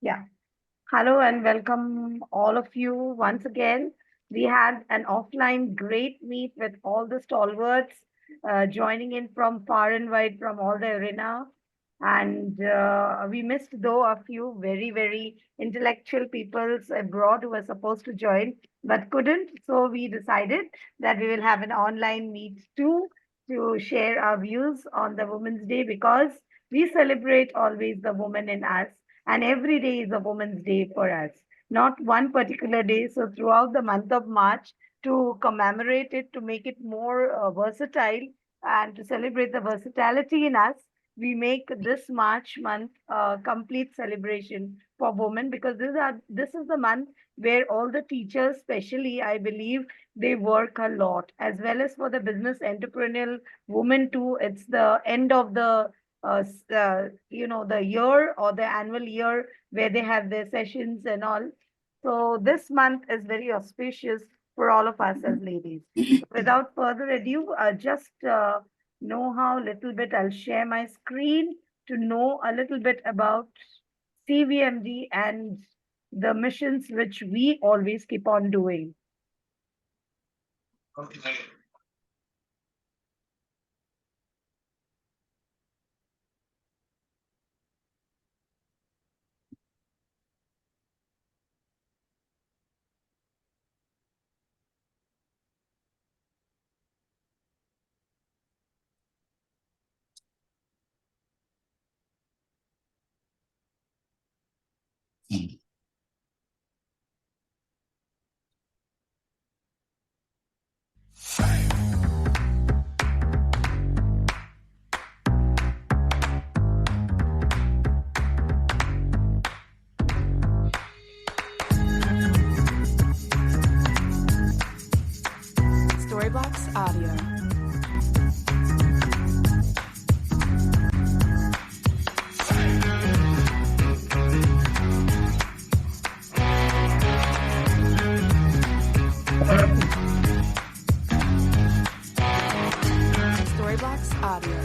Yeah. Hello and welcome all of you once again. We had an offline great meet with all the stalwarts joining in from far and wide from all the arena. And we missed, though, a few very intellectual peoples abroad who were supposed to join but couldn't. So we decided that we will have an online meet too to share our views on the Women's Day because we celebrate always the woman in us, and every day is a Women's Day for us, not one particular day. So, throughout the month of March, to commemorate it, to make it more versatile, and to celebrate the versatility in us, we make this March month a complete celebration for women because this is the month where all the teachers, especially, I believe, they work a lot, as well as for the business entrepreneurial women too. It's the end of the the year or the annual year where they have their sessions and all. So this month is very auspicious for all of us as ladies. Without further ado, just know how little bit I'll share my screen to know a little bit about CVMD and the missions which we always keep on doing. Storybox Audio. Storybox Audio.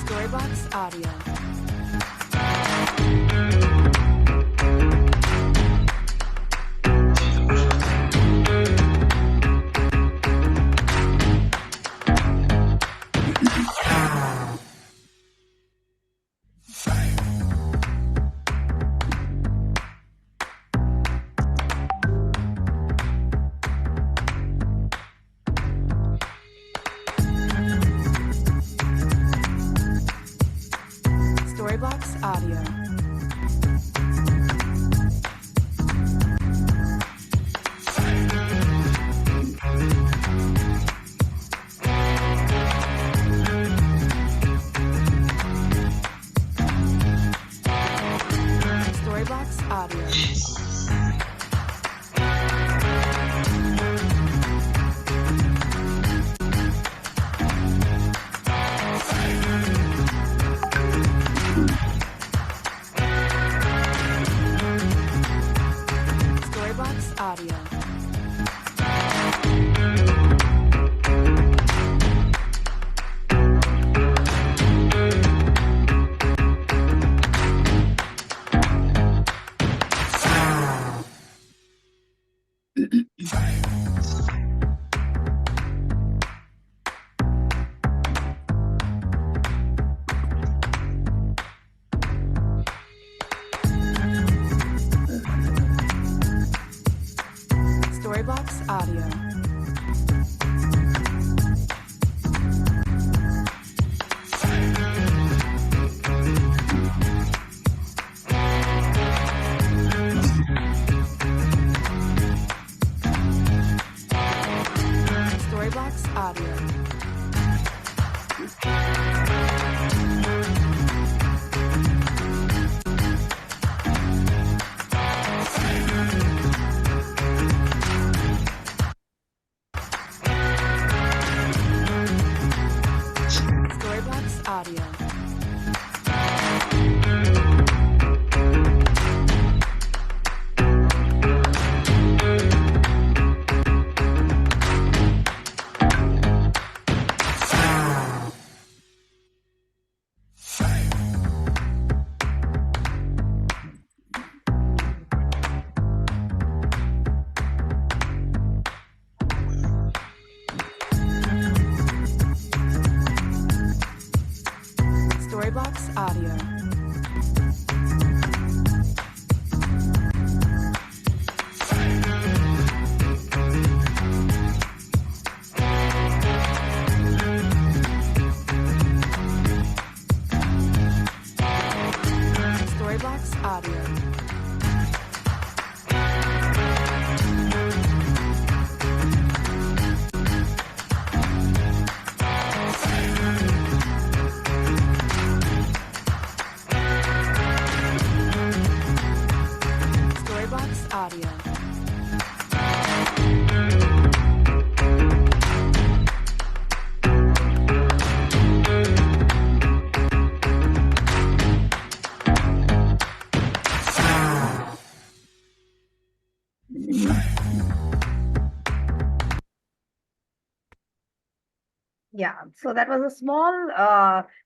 Storybox Audio. Storybox Audio. Storybox Audio. Storybox Audio. Storybox Audio. Storybox Audio. Storybox Audio. Storybox Audio. Storybox Audio. Storybox Audio. Yeah, so that was a small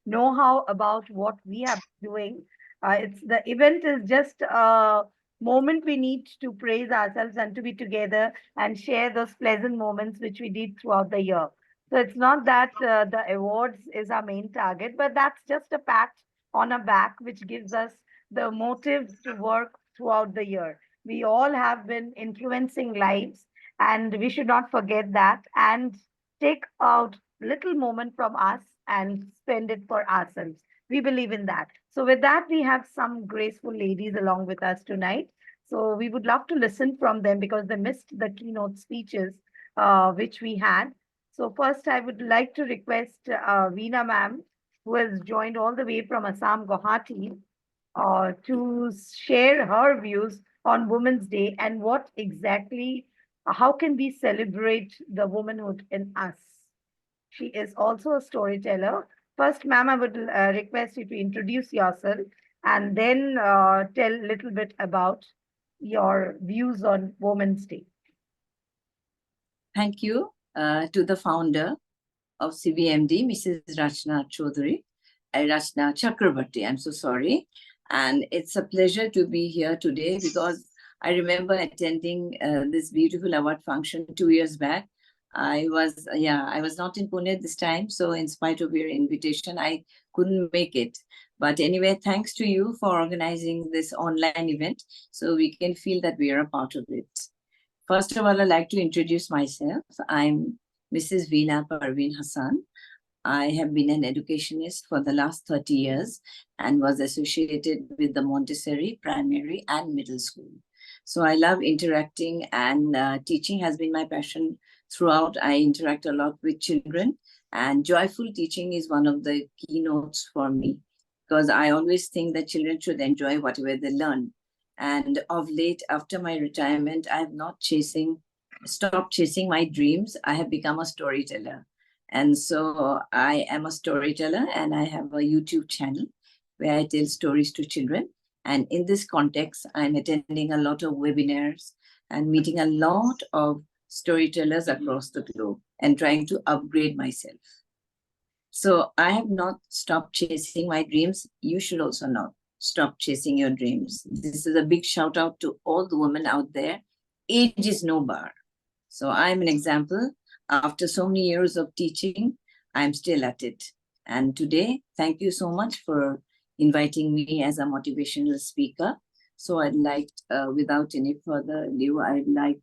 know-how about what we are doing. It's the event is just a moment we need to praise ourselves and to be together and share those pleasant moments which we did throughout the year. So it's not that the awards is our main target, but that's just a pat on our back which gives us the motive to work throughout the year. We all have been influencing lives, and we should not forget that and take out little moment from us and spend it for ourselves. We believe in that. So, with that, we have some graceful ladies along with us tonight. So, we would love to listen from them because they missed the keynote speeches which we had. So, first, I would like to request Veena ma'am, who has joined all the way from Assam, Guwahati, to share her views on Women's Day and what exactly, how can we celebrate the womanhood in us. She is also a storyteller. First, ma'am, I would request you to introduce yourself and then tell a little bit about your views on Women's Day. Thank you to the founder of CVMD, Mrs. Rachna Chaudhary, Rachna Chakrabarti, I'm so sorry. And it's a pleasure to be here today because I remember attending this beautiful award function 2 years back. I was not in Pune this time, so in spite of your invitation, I couldn't make it. But anyway, thanks to you for organizing this online event, so we can feel that we are a part of it. First of all, I'd like to introduce myself. I'm Mrs. Veena Parveen Hassan. I have been an educationist for the last 30 years and was associated with the Montessori primary and middle school. So I love interacting, and teaching has been my passion throughout. I interact a lot with children, and joyful teaching is one of the keynotes for me because I always think that children should enjoy whatever they learn. And of late, after my retirement, I have not stopped chasing my dreams. I have become a storyteller. And so I am a storyteller, and I have a YouTube channel where I tell stories to children. And in this context, I'm attending a lot of webinars and meeting a lot of storytellers across the globe and trying to upgrade myself. So I have not stopped chasing my dreams. You should also not stop chasing your dreams. This is a big shout out to all the women out there. Age is no bar. So I'm an example. After so many years of teaching, I'm still at it. And today, thank you so much for inviting me as a motivational speaker. So I'd like, without any further ado, I'd like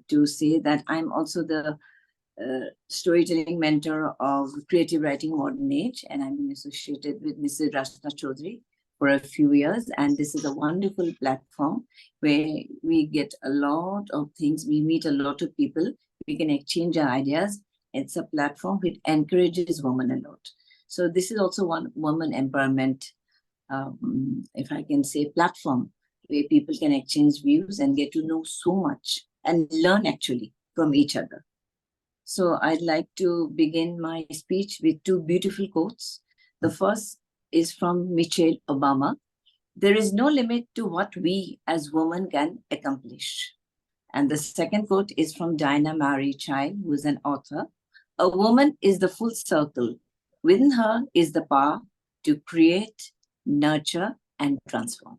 to say that I'm also the storytelling mentor of Creative Writing Modern Age, and I've been associated with Mrs. Rachna Chaudhary for a few years. And this is a wonderful platform where we get a lot of things. We meet a lot of people. We can exchange our ideas. It's a platform which encourages women a lot. So this is also one woman empowerment, if I can say, platform where people can exchange views and get to know so much and learn actually from each other. So I'd like to begin my speech with two beautiful quotes. The first is from Michelle Obama. There is no limit to what we as women can accomplish. And the second quote is from Diana Marie Child, who is an author. A woman is the full circle. Within her is the power to create, nurture, and transform.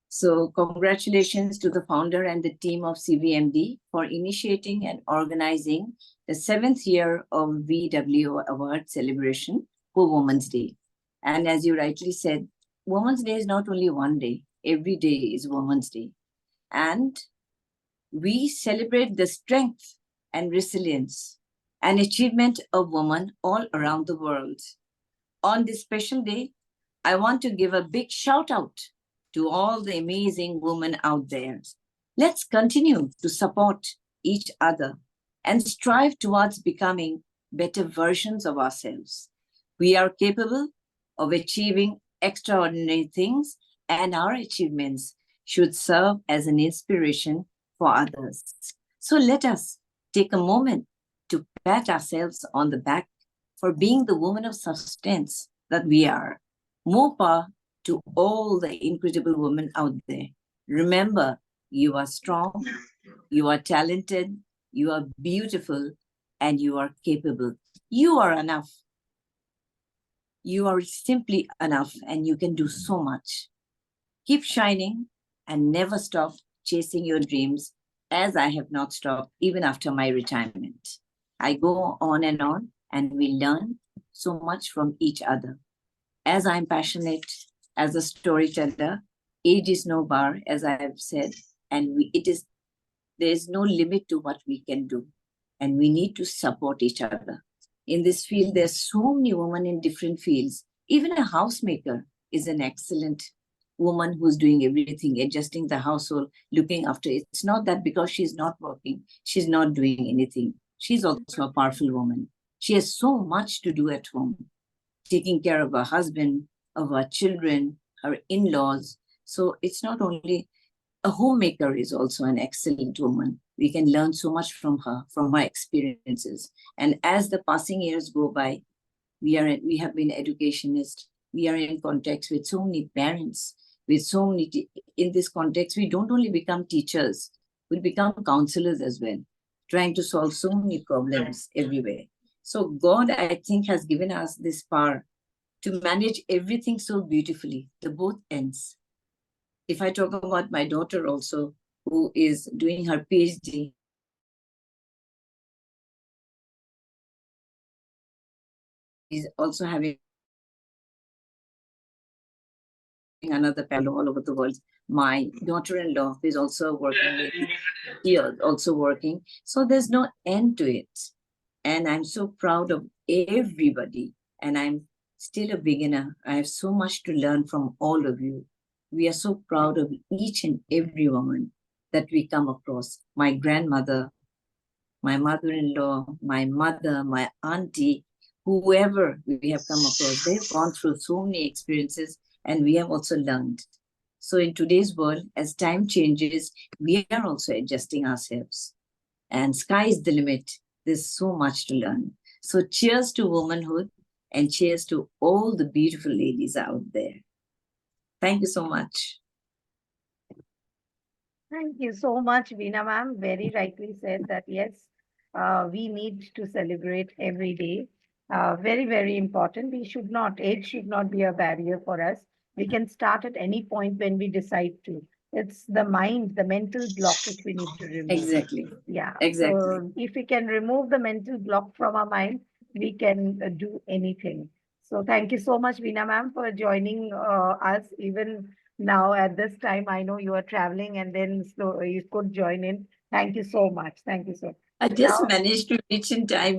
So congratulations to the founder and the team of CVMD for initiating and organizing the 7th year of VWO Awards celebration for Women's Day. And as you rightly said, Women's Day is not only one day, every day is Women's Day. And we celebrate the strength and resilience and achievement of women all around the world. On this special day, I want to give a big shout out to all the amazing women out there. Let's continue to support each other and strive towards becoming better versions of ourselves. We are capable of achieving extraordinary things, and our achievements should serve as an inspiration for others. So let us take a moment to pat ourselves on the back for being the woman of substance that we are. More power to all the incredible women out there. Remember, you are strong, you are talented, you are beautiful, and you are capable. You are enough. You are simply enough, and you can do so much. Keep shining and never stop chasing your dreams, as I have not stopped even after my retirement. I go on, and we learn so much from each other. As I'm passionate as a storyteller, age is no bar, as I have said, and there is no limit to what we can do, and we need to support each other. In this field, there's so many women in different fields. Even a housemaker is an excellent woman who's doing everything, adjusting the household, looking after it. It's not that because she's not working, she's not doing anything. She's also a powerful woman. She has so much to do at home, taking care of her husband, of her children, her in-laws. So it's not only a homemaker is also an excellent woman. We can learn so much from her experiences. And as the passing years go by, we have been educationists. We are in contact with so many parents, with so many. In this context, we don't only become teachers, we become counselors as well, trying to solve so many problems everywhere. So God, I think, has given us this power to manage everything so beautifully, the both ends. If I talk about my daughter also, who is doing her PhD, is also having another fellow all over the world. My daughter-in-law is also working, here also working. So there's no end to it. And I'm so proud of everybody. And I'm still a beginner. I have so much to learn from all of you. We are so proud of each and every woman that we come across. My grandmother, my mother-in-law, my mother, my auntie, whoever we have come across, they've gone through so many experiences, and we have also learned. So in today's world, as time changes, we are also adjusting ourselves. And sky is the limit. There's so much to learn. So cheers to womanhood, and cheers to all the beautiful ladies out there. Thank you so much. Thank you so much, Veena ma'am. Very rightly said that yes, we need to celebrate every day. Very, very important. Age should not be a barrier for us. We can start at any point when we decide to. It's the mind, the mental block which we need to remove. Exactly. Yeah. Exactly. So if we can remove the mental block from our mind, we can do anything. So thank you so much, Veena ma'am, for joining us even now at this time. I know you are traveling and then you could join in. Thank you so much. Thank you so much. I just managed to reach in time,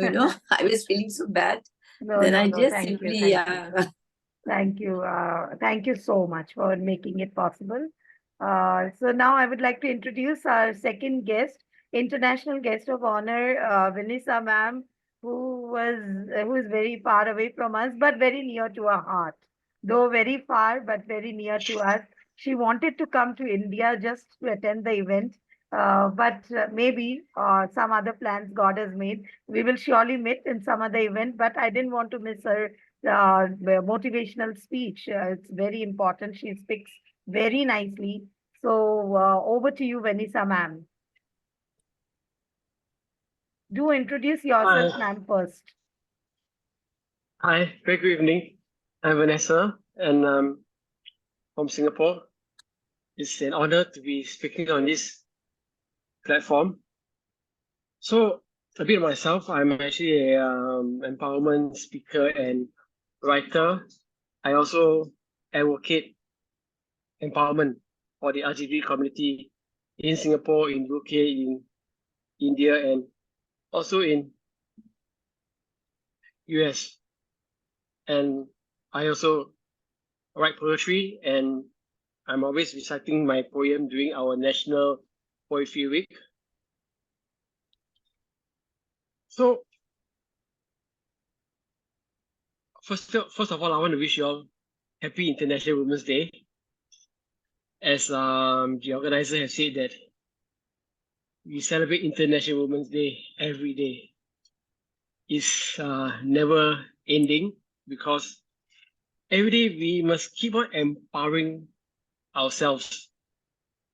I was feeling so bad. No, then no, I no, just thank simply, you. Thank you. Thank you so much for making it possible. So now I would like to introduce our second guest, international guest of honor, Vanessa ma'am, who is very far away from us, but very near to our heart. Though very far, but very near to us. She wanted to come to India just to attend the event, but maybe some other plans God has made. We will surely meet in some other event, but I didn't want to miss her motivational speech. It's very important. She speaks very nicely. So over to you, Vanessa ma'am. Do introduce yourself, ma'am, first. Hi, very good evening. I'm Vanessa, and I'm from Singapore. It's an honor to be speaking on this platform. So, a bit of myself, I'm actually a empowerment speaker and writer. I also advocate empowerment for the LGBT community in Singapore, in UK, in India, and also in US. And I also write poetry, and I'm always reciting my poem during our National Poetry Week. So first of all, I want to wish you all Happy International Women's Day. As the organizer has said that we celebrate International Women's Day every day. It's never ending, because every day we must keep on empowering ourselves.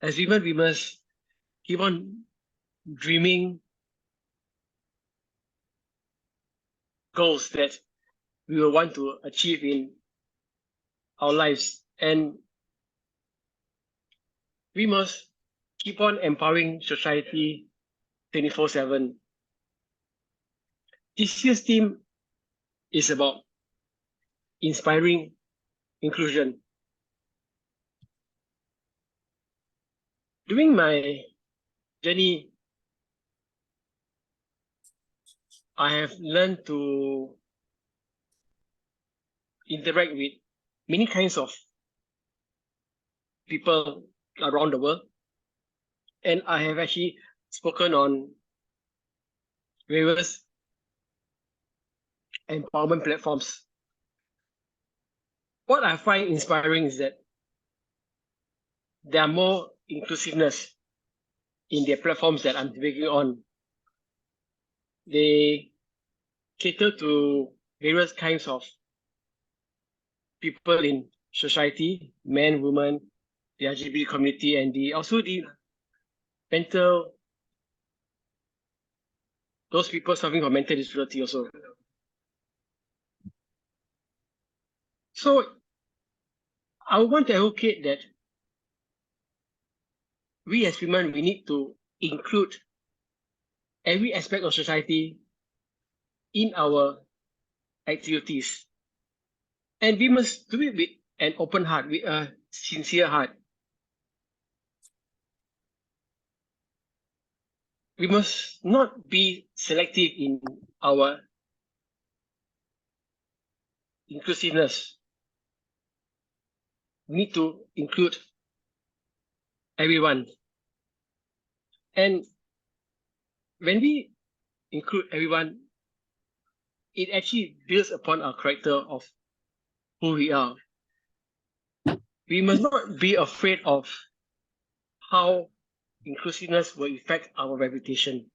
As women, we must keep on dreaming goals that we will want to achieve in our lives. And we must keep on empowering society 24/7. This year's theme is about inspiring inclusion. During my journey, I have learned to interact with many kinds of people around the world. And I have actually spoken on various empowerment platforms. What I find inspiring is that there are more inclusiveness in their platforms that I'm speaking on. They cater to various kinds of people in society, men, women, the LGBT community, and also the those people suffering from mental disability also. So I want to advocate that we as women, we need to include every aspect of society in our activities. And we must do it with an open heart, with a sincere heart. We must not be selective in our inclusiveness. We need to include everyone. And when we include everyone, it actually builds upon our character of who we are. We must not be afraid of how inclusiveness will affect our reputation.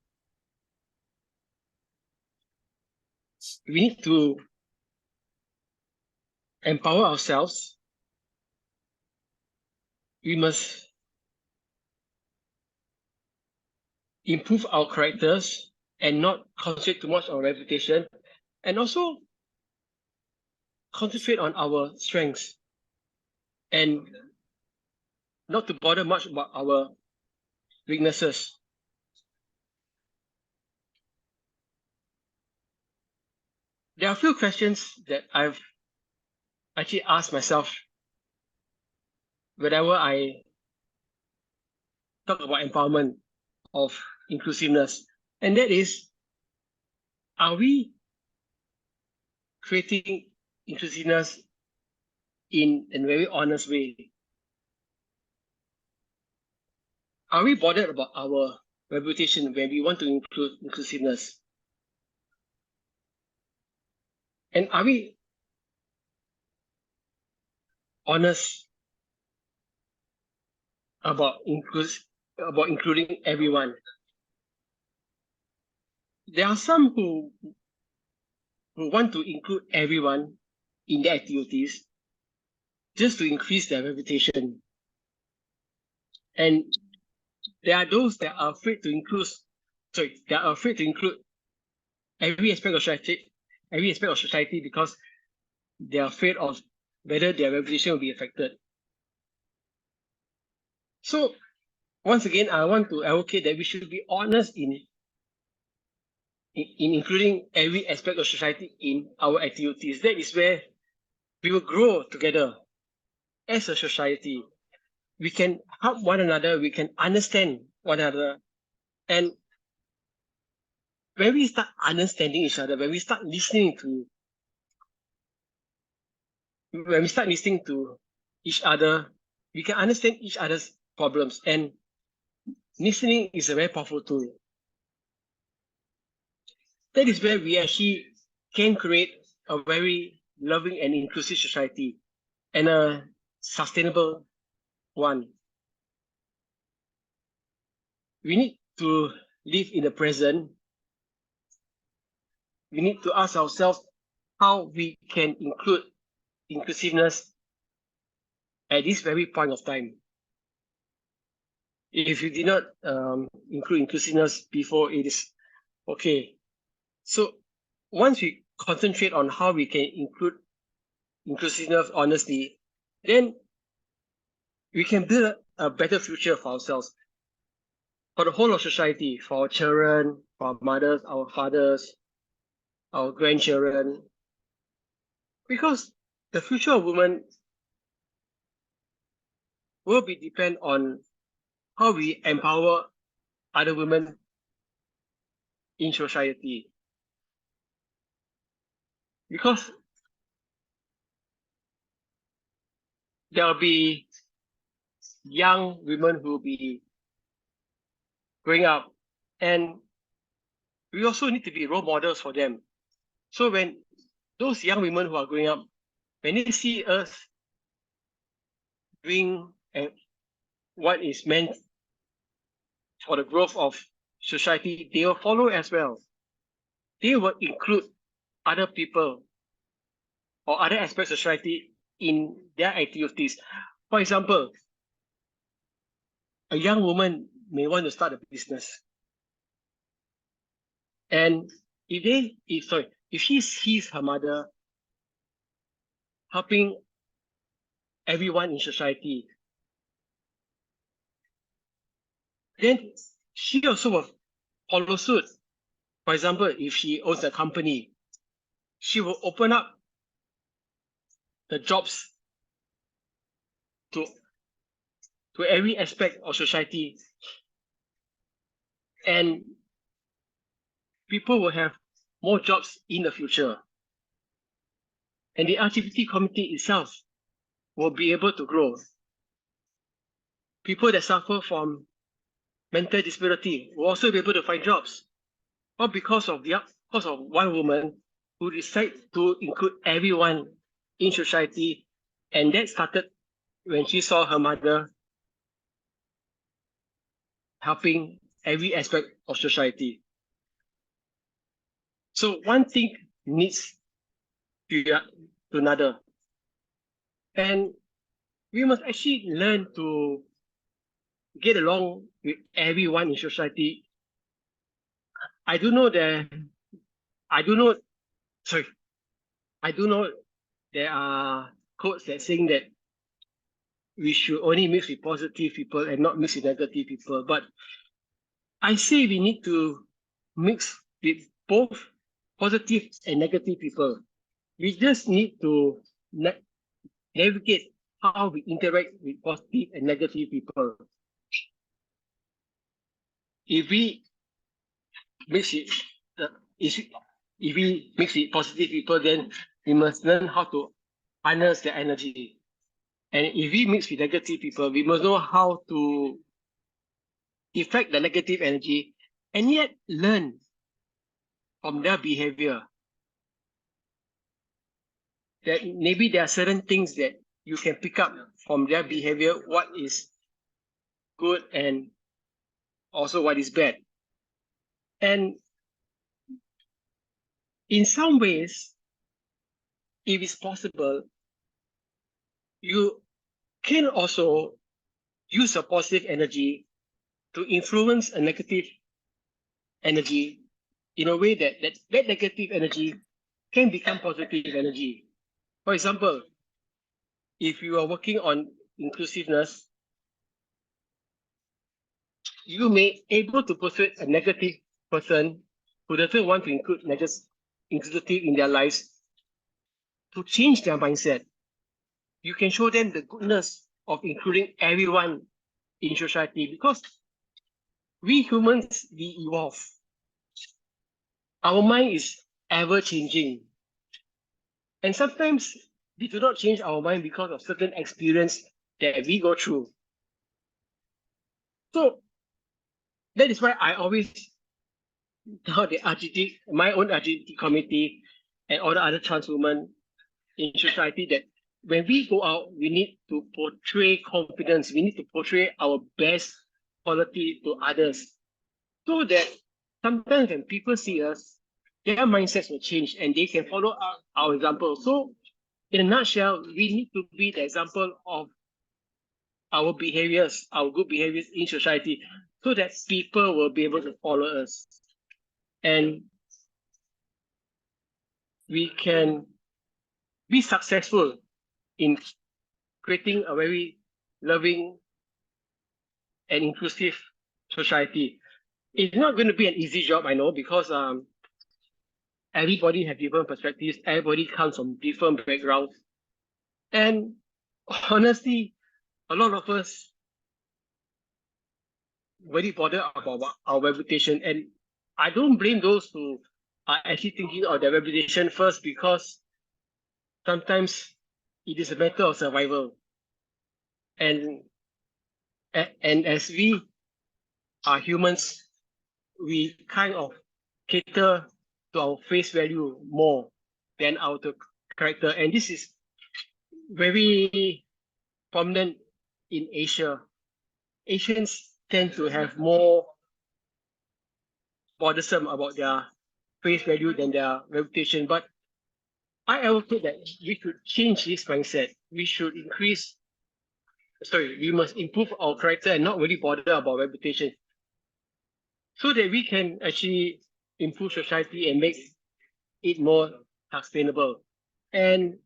We need to empower ourselves. We must improve our characters and not concentrate too much on our reputation, and also concentrate on our strengths and not to bother much about our weaknesses. There are a few questions that I've actually asked myself whenever I talk about empowerment of inclusiveness, and that is, are we creating inclusiveness in a very honest way? Are we bothered about our reputation when we want to include inclusiveness? And are we honest about including everyone? There are some who want to include everyone in their activities just to increase their reputation. And there are those that are afraid to include every aspect of society because they are afraid of whether their reputation will be affected. So once again, I want to advocate that we should be honest in including every aspect of society in our activities. That is where we will grow together as a society. We can help one another, we can understand one another. And when we start understanding each other, when we start listening to each other, we can understand each other's problems. And listening is a very powerful tool. That is where we actually can create a very loving and inclusive society and a sustainable one. We need to live in the present. We need to ask ourselves how we can include inclusiveness at this very point of time. If you did not include inclusiveness before, it is okay. So once we concentrate on how we can include inclusiveness honestly, then we can build a better future for ourselves, for the whole of society, for our children, for our mothers, our fathers, our grandchildren. Because the future of women will be depend on how we empower other women in society. Because there will be young women who will be growing up, and we also need to be role models for them. So when those young women who are growing up, when they see us doing what is meant for the growth of society, they will follow as well. They will include other people or other aspects of society in their activities. For example, a young woman may want to start a business. And if she sees her mother helping everyone in society, then she also will follow suit. For example, if she owns a company, she will open up the jobs to every aspect of society, and people will have more jobs in the future. And the LGBT community itself will be able to grow. People that suffer from mental disability will also be able to find jobs. All because of one woman who decided to include everyone in society, and that started when she saw her mother helping every aspect of society. So one thing needs to another. And we must actually learn to get along with everyone in society. I do know there are quotes that saying that we should only mix with positive people and not mix with negative people. But I say we need to mix with both positive and negative people. We just need to navigate how we interact with positive and negative people. If we mix with positive people, then we must learn how to harness their energy. And if we mix with negative people, we must know how to affect the negative energy and yet learn from their behavior. That maybe there are certain things that you can pick up from their behavior, what is good and also what is bad. And in some ways, if it's possible, you can also use a positive energy to influence a negative energy in a way that negative energy can become positive energy. For example, if you are working on inclusiveness, you may able to persuade a negative person who doesn't want to include inclusive in their lives to change their mindset you can show them the goodness of including everyone in society, because we humans, we evolve. Our mind is ever changing. And sometimes we do not change our mind because of certain experience that we go through. So that is why I always tell the LGBT, my own LGBT committee and all the other trans women in society that when we go out, we need to portray confidence. We need to portray our best quality to others, so that sometimes when people see us, their mindsets will change and they can follow our example. So in a nutshell, we need to be the example of our behaviors, our good behaviors in society, so that people will be able to follow us. And we can be successful in creating a very loving and inclusive society. It's not going to be an easy job, I know, because everybody has different perspectives, everybody comes from different backgrounds. And honestly, a lot of us very bothered about our reputation. And I don't blame those who are actually thinking of their reputation first, because sometimes it is a matter of survival. And as we are humans, we kind of cater to our face value more than our character. And this is very prominent in Asia. Asians tend to have more bothersome about their face value than their reputation. But I advocate that we should change this mindset. We should we must improve our character and not really bother about reputation, so that we can actually improve society and make it more sustainable. And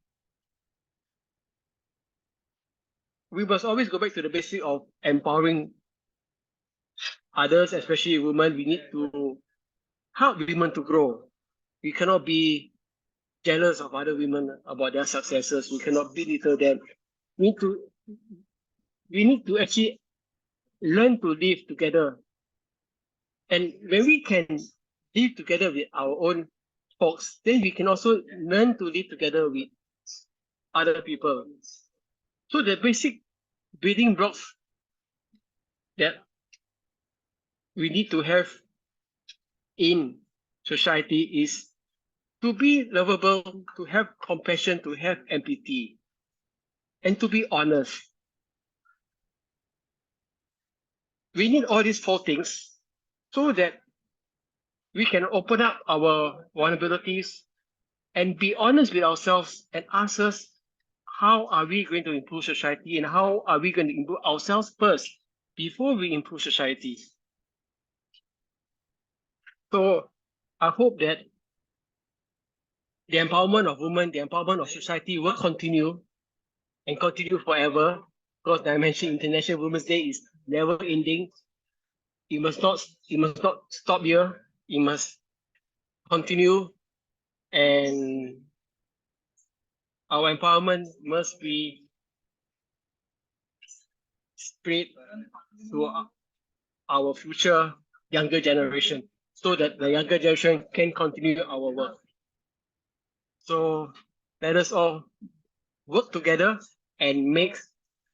we must always go back to the basic of empowering others, especially women. We need to help women to grow. We cannot be jealous of other women about their successes. We cannot belittle them. We need to actually learn to live together. And when we can live together with our own folks, then we can also learn to live together with other people. So the basic building blocks that we need to have in society is to be lovable, to have compassion, to have empathy, and to be honest. We need all these four things so that we can open up our vulnerabilities and be honest with ourselves and ask us, how are we going to improve society, and how are we going to improve ourselves first before we improve society? So I hope that the empowerment of women, the empowerment of society will continue and continue forever, because I mentioned International Women's Day is never ending. It must not stop here. It must continue, and our empowerment must be spread to our future younger generation, so that the younger generation can continue our work. So let us all work together and make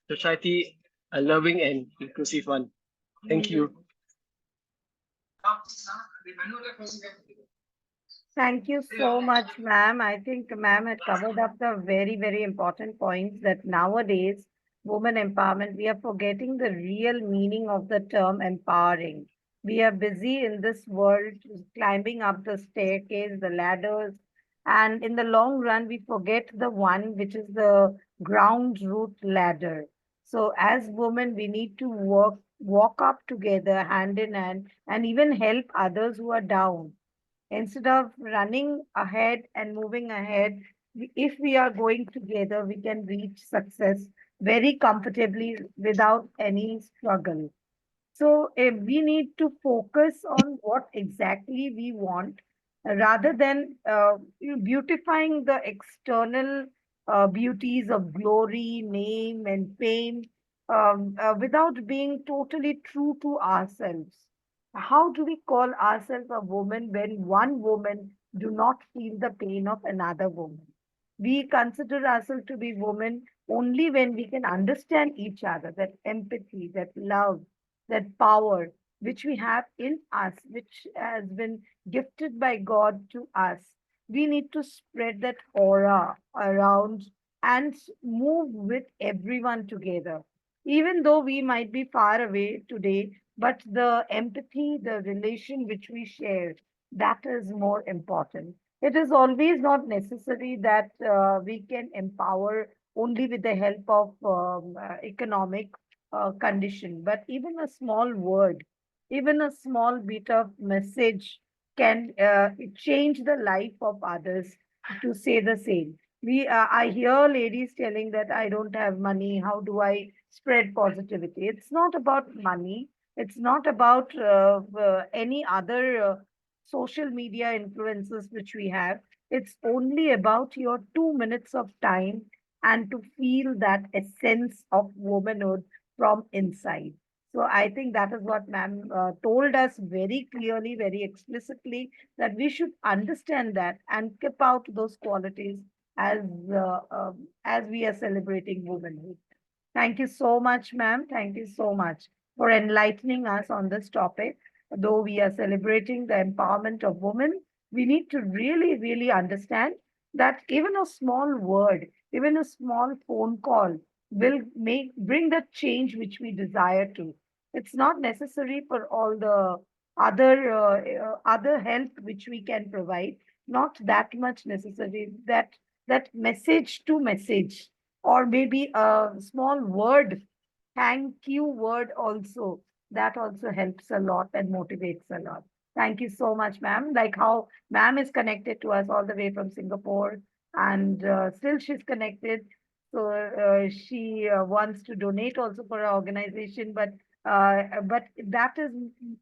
society a loving and inclusive one. Thank you. Thank you so much, ma'am. I think ma'am had covered up the very, very important points that nowadays, women empowerment, we are forgetting the real meaning of the term empowering. We are busy in this world climbing up the staircase, the ladders, and in the long run, we forget the one which is the ground root ladder. So, as women, we need to walk up together, hand in hand, and even help others who are down. Instead of running ahead and moving ahead, if we are going together, we can reach success very comfortably without any struggle. So we need to focus on what exactly we want rather than beautifying the external beauties of glory, name, and fame, without being totally true to ourselves. How do we call ourselves a woman when one woman do not feel the pain of another woman? We consider ourselves to be women only when we can understand each other, that empathy, that love, that power which we have in us, which has been gifted by God to us. We need to spread that aura around and move with everyone together. Even though we might be far away today, but the empathy, the relation which we share, that is more important. It is always not necessary that we can empower only with the help of economic condition, but even a small word, even a small bit of message can change the life of others to say the same. I hear ladies telling that I don't have money. How do I spread positivity? It's not about money. It's not about any other social media influences which we have. It's only about your 2 minutes of time and to feel that essence of womanhood from inside. So I think that is what ma'am told us very clearly, very explicitly, that we should understand that and keep out those qualities as as we are celebrating womanhood. Thank you so much, ma'am. Thank you so much for enlightening us on this topic. Though we are celebrating the empowerment of women, we need to really, really understand that even a small word, even a small phone call will bring the change which we desire to. It's not necessary for all the other help which we can provide. Not that much necessary. That message to message, or maybe a small word, thank you word also, that also helps a lot and motivates a lot. Thank you so much, ma'am. Like how ma'am is connected to us all the way from Singapore, and still she's connected. So she wants to donate also for our organization, but that is,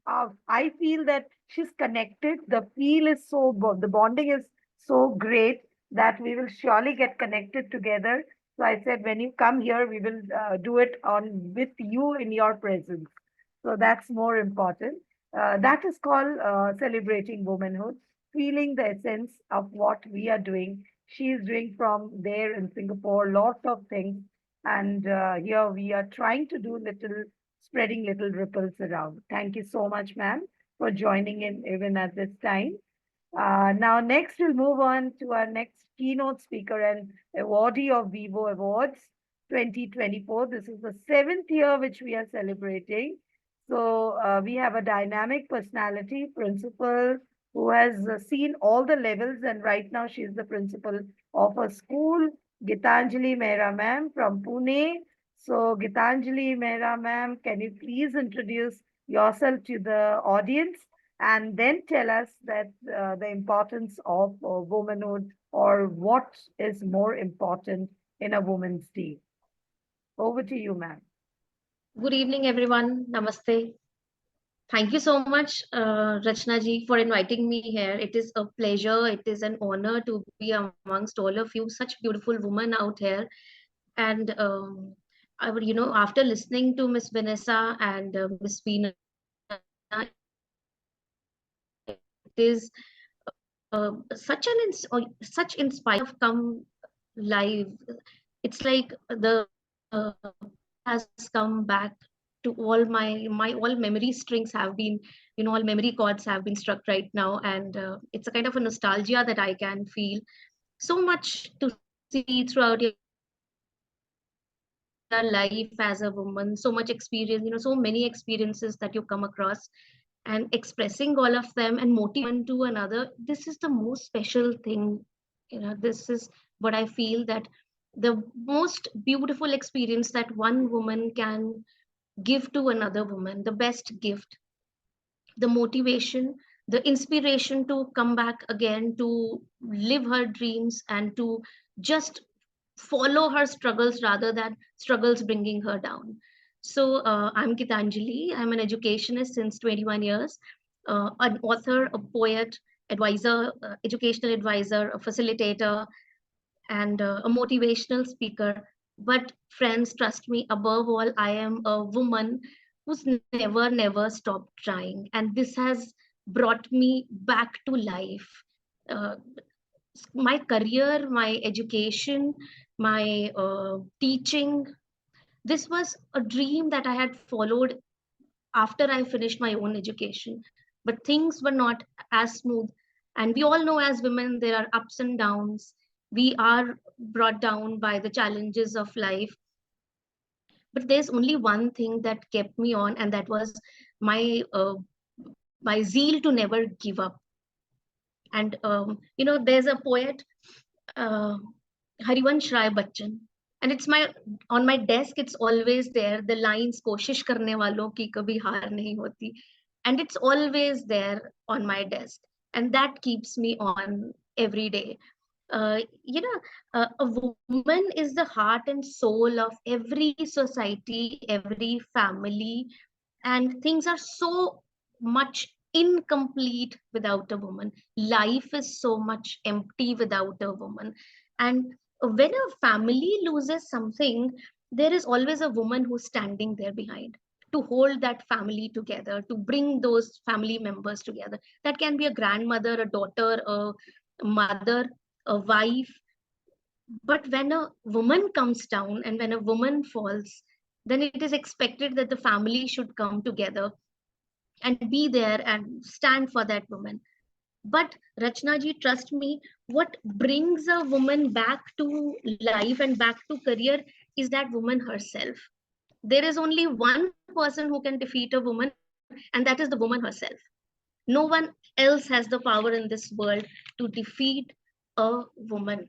I feel that she's connected. The feel is the bonding is so great that we will surely get connected together. So I said, when you come here, we will do it on with you in your presence. So that's more important. That is called celebrating womanhood, feeling the essence of what we are doing. She is doing from there in Singapore, lots of things. And here we are trying to do little, spreading little ripples around. Thank you so much, ma'am, for joining in even at this time. Now, next we'll move on to our next keynote speaker and awardee of VWO Awards 2024. This is the seventh year which we are celebrating. So we have a dynamic personality, principal, who has seen all the levels, and right now she is the principal of a school, Gitanjali Mehra ma'am from Pune. So Gitanjali Mehra ma'am, can you please introduce yourself to the audience? And then tell us that the importance of womanhood, or what is more important in a woman's day. Over to you, ma'am. Good evening, everyone. Namaste. Thank you so much, Rachna ji, for inviting me here. It is a pleasure. It is an honor to be amongst all of you, such beautiful women out here. And I would, after listening to Miss Vanessa and Miss Veena, it is such inspiring of come live. It's like the has come back to all my all memory strings have been, all memory chords have been struck right now, and it's a kind of a nostalgia that I can feel. So much to see throughout your life as a woman, so much experience, so many experiences that you come across, and expressing all of them and motivating to another. This is the most special thing. This is what I feel, that the most beautiful experience that one woman can give to another woman, the best gift, the motivation, the inspiration to come back again, to live her dreams, and to just follow her struggles rather than struggles bringing her down. So I'm Gitanjali. I'm an educationist since 21 years, an author, a poet, advisor, educational advisor, a facilitator, and a motivational speaker. But friends, trust me, above all, I am a woman who's never stopped trying. And this has brought me back to life. Uh, my career, my education, my teaching, this was a dream that I had followed after I finished my own education. But things were not as smooth. And we all know as women, there are ups and downs. We are brought down by the challenges of life. But there's only one thing that kept me on, and that was my my zeal to never give up. And there's a poet, uh, Harivansh Rai Bachchan, and it's my on my desk. It's always there. The lines "कोशिश करने वालों की कभी हार नहीं होती," and it's always there on my desk, and that keeps me on every day. Uh, you know, a woman is the heart and soul of every society, every family, and things are so much incomplete without a woman. Life is so much empty without a woman. And when a family loses something, there is always a woman who's standing there behind to hold that family together, to bring those family members together. That can be a grandmother, a daughter, a mother, a wife. But when a woman comes down and when a woman falls, then it is expected that the family should come together and be there and stand for that woman. But Rachna ji, trust me, what brings a woman back to life and back to career is that woman herself. There is only one person who can defeat a woman, and that is the woman herself. No one else has the power in this world to defeat a woman.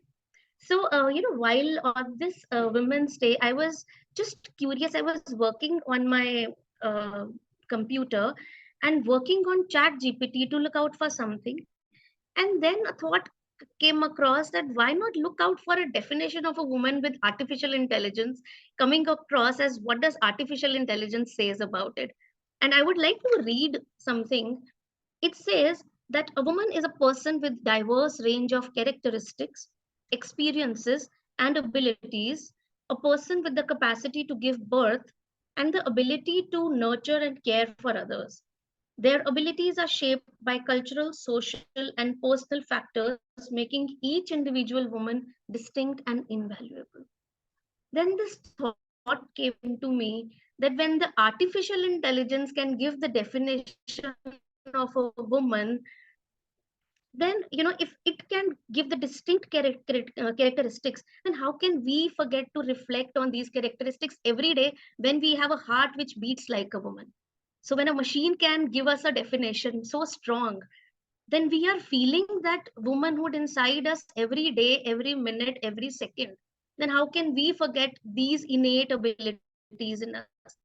So, while on this Women's Day, I was just curious. I was working on my uh, computer and working on Chat GPT to look out for something. And then a thought came across that why not look out for a definition of a woman with artificial intelligence coming across as what does artificial intelligence says about it. And I would like to read something. It says that a woman is a person with diverse range of characteristics, experiences, and abilities, a person with the capacity to give birth and the ability to nurture and care for others. Their abilities are shaped by cultural, social, and personal factors, making each individual woman distinct and invaluable. Then this thought came to me that when the artificial intelligence can give the definition of a woman, then if it can give the distinct characteristics, then how can we forget to reflect on these characteristics every day when we have a heart which beats like a woman? So when a machine can give us a definition so strong, then we are feeling that womanhood inside us every day, every minute, every second. Then how can we forget these innate abilities in us?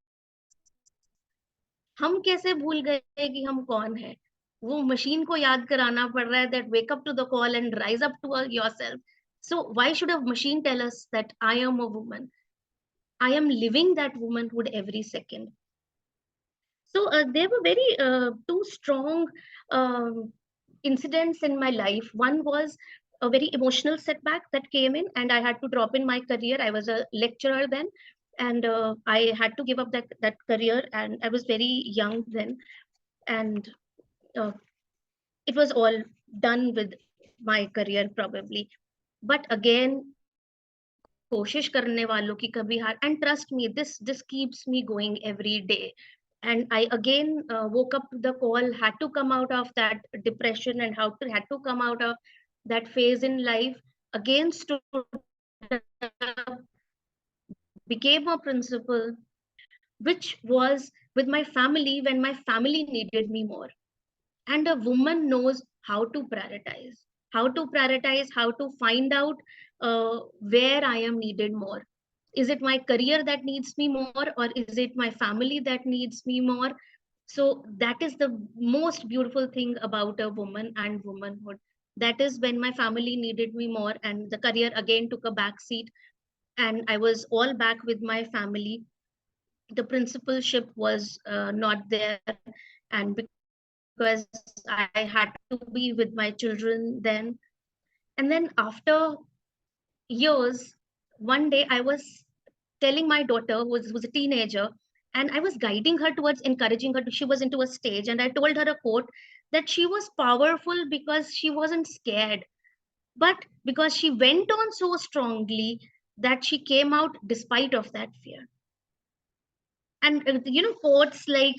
हम कैसे भूल गए कि हम कौन है? वो machine को याद कराना पड़ रहा है that wake up to the call and rise up to yourself. So why should a machine tell us that I am a woman? I am living that womanhood every second. So there were very two strong incidents in my life. One was a very emotional setback that came in, and I had to drop in my career. I was a lecturer then, and I had to give up that career, and I was very young then, and uh, it was all done with my career probably. But again, कोशिश करने वालों की कभी हार, and trust me, this keeps me going every day. And I again woke up to the call, had to come out of that depression, and had to come out of that phase in life. Again stood up, became a principal, which was with my family when my family needed me more. And a woman knows how to prioritize, how to find out where I am needed more. Is it my career that needs me more, or is it my family that needs me more? So that is the most beautiful thing about a woman and womanhood. That is when my family needed me more and the career again took a back seat, and I was all back with my family. The principalship was not there, and because I had to be with my children then. And then after years, one day I was telling my daughter, who's a teenager, and I was guiding her towards encouraging her. She was into a stage, and I told her a quote that she was powerful because she wasn't scared, but because she went on so strongly that she came out despite of that fear. And quotes like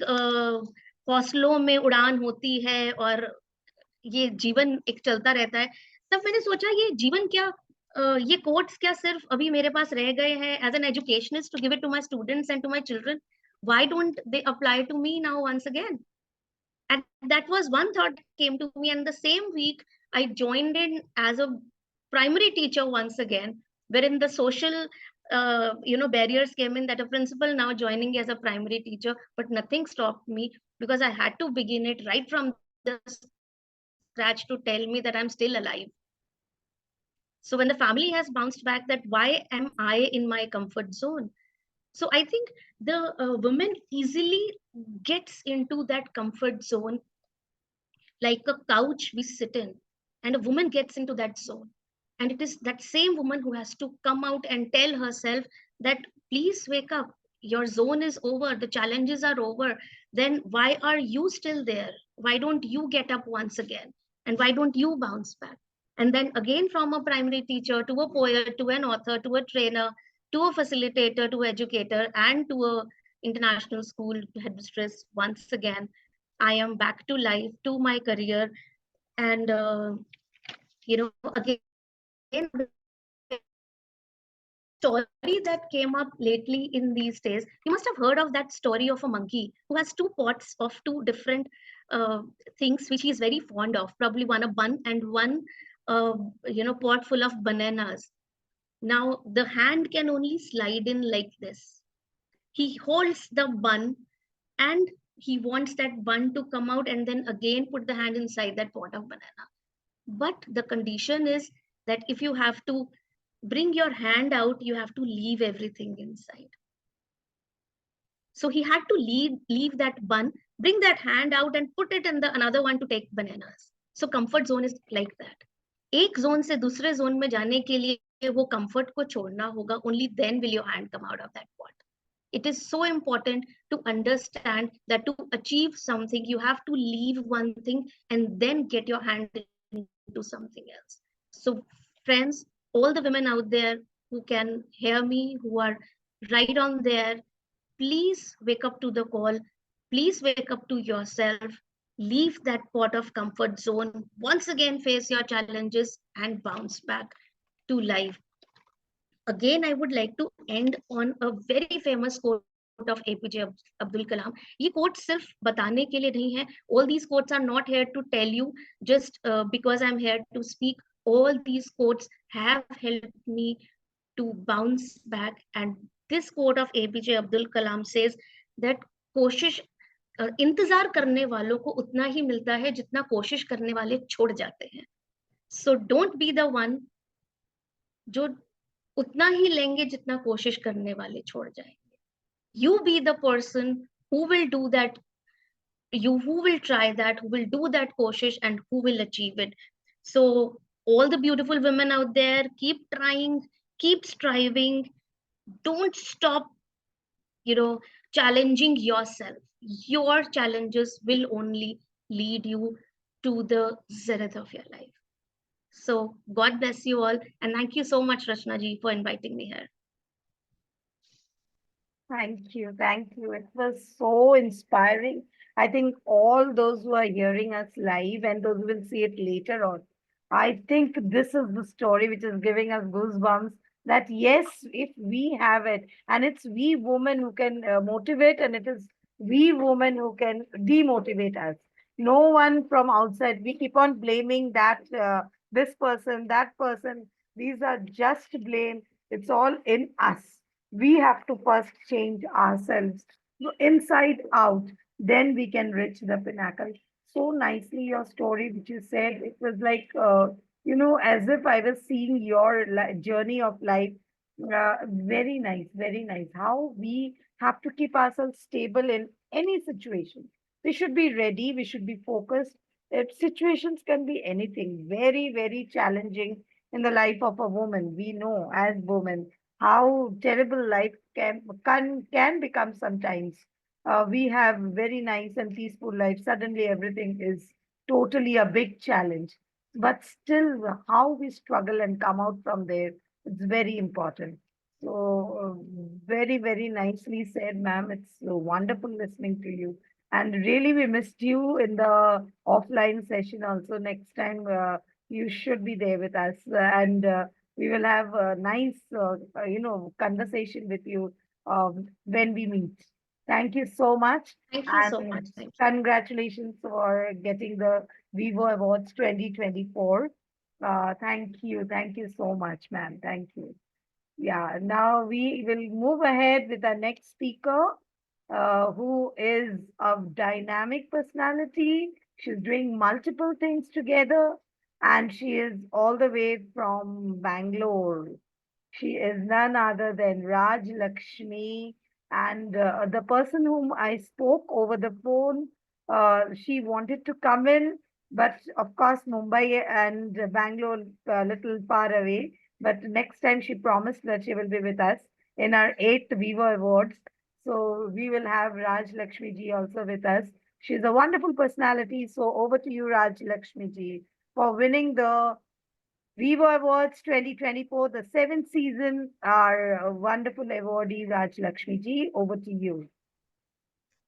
हौसलों में उड़ान होती है और ये जीवन एक चलता रहता है, तब मैंने सोचा ये जीवन क्या, ये कोट्स क्या सिर्फ अभी मेरे पास रह गए हैं as an educationist to give it to my students and to my children, why don't they apply to me now once again. And that was one thought that came to me, and the same week I joined in as a primary teacher once again, wherein the social barriers came in, that a principal now joining as a primary teacher, but nothing stopped me because I had to begin it right from the scratch to tell me that I'm still alive. So when the family has bounced back, that why am I in my comfort zone? So I think the woman easily gets into that comfort zone, like a couch we sit in, and a woman gets into that zone. And it is that same woman who has to come out and tell herself that, please wake up. Your zone is over. The challenges are over. Then why are you still there? Why don't you get up once again? And why don't you bounce back? And then again, from a primary teacher to a poet, to an author, to a trainer, to a facilitator, to educator, and to a international school headmistress, once again, I am back to life, to my career. And, again, the story that came up lately in these days, you must have heard of that story of a monkey who has two pots of two different things which he is very fond of, probably one a bun and one, pot full of bananas. Now, the hand can only slide in like this. He holds the bun and he wants that bun to come out and then again put the hand inside that pot of banana. But the condition is that if you have to bring your hand out, you have to leave everything inside. So he had to leave that bun, bring that hand out and put it in the another one to take bananas. So comfort zone is like that. एक zone से दूसरे zone में जाने के लिए वो comfort को छोड़ना होगा. Only then will your hand come out of that pot. It is so important to understand that to achieve something, you have to leave one thing and then get your hand into something else. So friends, all the women out there who can hear me, who are right on there, please wake up to the call. Please wake up to yourself. Leave that pot of comfort zone. Once again, face your challenges and bounce back to life. Again, I would like to end on a very famous quote of APJ Abdul Kalam. ये quote सिर्फ बताने के लिए नहीं है. All these quotes are not here to tell you just because I'm here to speak. All these quotes have helped me to bounce back. And this quote of APJ Abdul Kalam says that कोशिश इंतजार करने वालों को उतना ही मिलता है जितना कोशिश करने वाले छोड़ जाते हैं. So don't be the one जो उतना ही लेंगे जितना कोशिश करने वाले छोड़ जाएंगे. You be the person who will do that, who will try that, who will do that koshish and who will achieve it. So all the beautiful women out there, keep trying, keep striving, don't stop, challenging yourself. Your challenges will only lead you to the zenith of your life. So God bless you all, and thank you so much, Rachna ji, for inviting me here. Thank you. Thank you. It was so inspiring. I think all those who are hearing us live and those who will see it later on, I think this is the story which is giving us goosebumps that yes, if we have it, and it's we women who can motivate, and it is we women who can demotivate us. No one from outside. We keep on blaming that this person, that person. These are just blame. It's all in us. We have to first change ourselves inside out, then we can reach the pinnacle. So nicely your story which you said, it was like as if I was seeing your journey of life. Very nice, very nice. How we have to keep ourselves stable in any situation. We should be ready, we should be focused. Situations can be anything, very challenging. in the life of a woman. We know as women how terrible life can become sometimes. We have very nice and peaceful life. Suddenly, everything is totally a big challenge. But still, how we struggle and come out from there, it's very important. So, very, very nicely said, ma'am. It's wonderful listening to you. And really, we missed you in the offline session also. Next time, you should be there with us. And we will have a nice, conversation with you when we meet. Thank you so much. Thank you so And much. Thank you. congratulations for getting the VWO Awards 2024. Thank you. Thank you so much, ma'am. Thank you. Yeah, now we will move ahead with our next speaker, who is of dynamic personality. She's doing multiple things together, and she is all the way from Bangalore. She is none other than Raj Lakshmi. And the person whom I spoke over the phone, she wanted to come in, but of course, Mumbai and Bangalore a little far away. But next time, she promised that she will be with us in our eighth VWO Awards. So we will have Raj Lakshmi ji also with us. She's a wonderful personality. So over to you, Raj Lakshmi ji, for winning the VWO Awards 2024, the seventh season. Our wonderful awardee, Raj Lakshmi ji, over to you.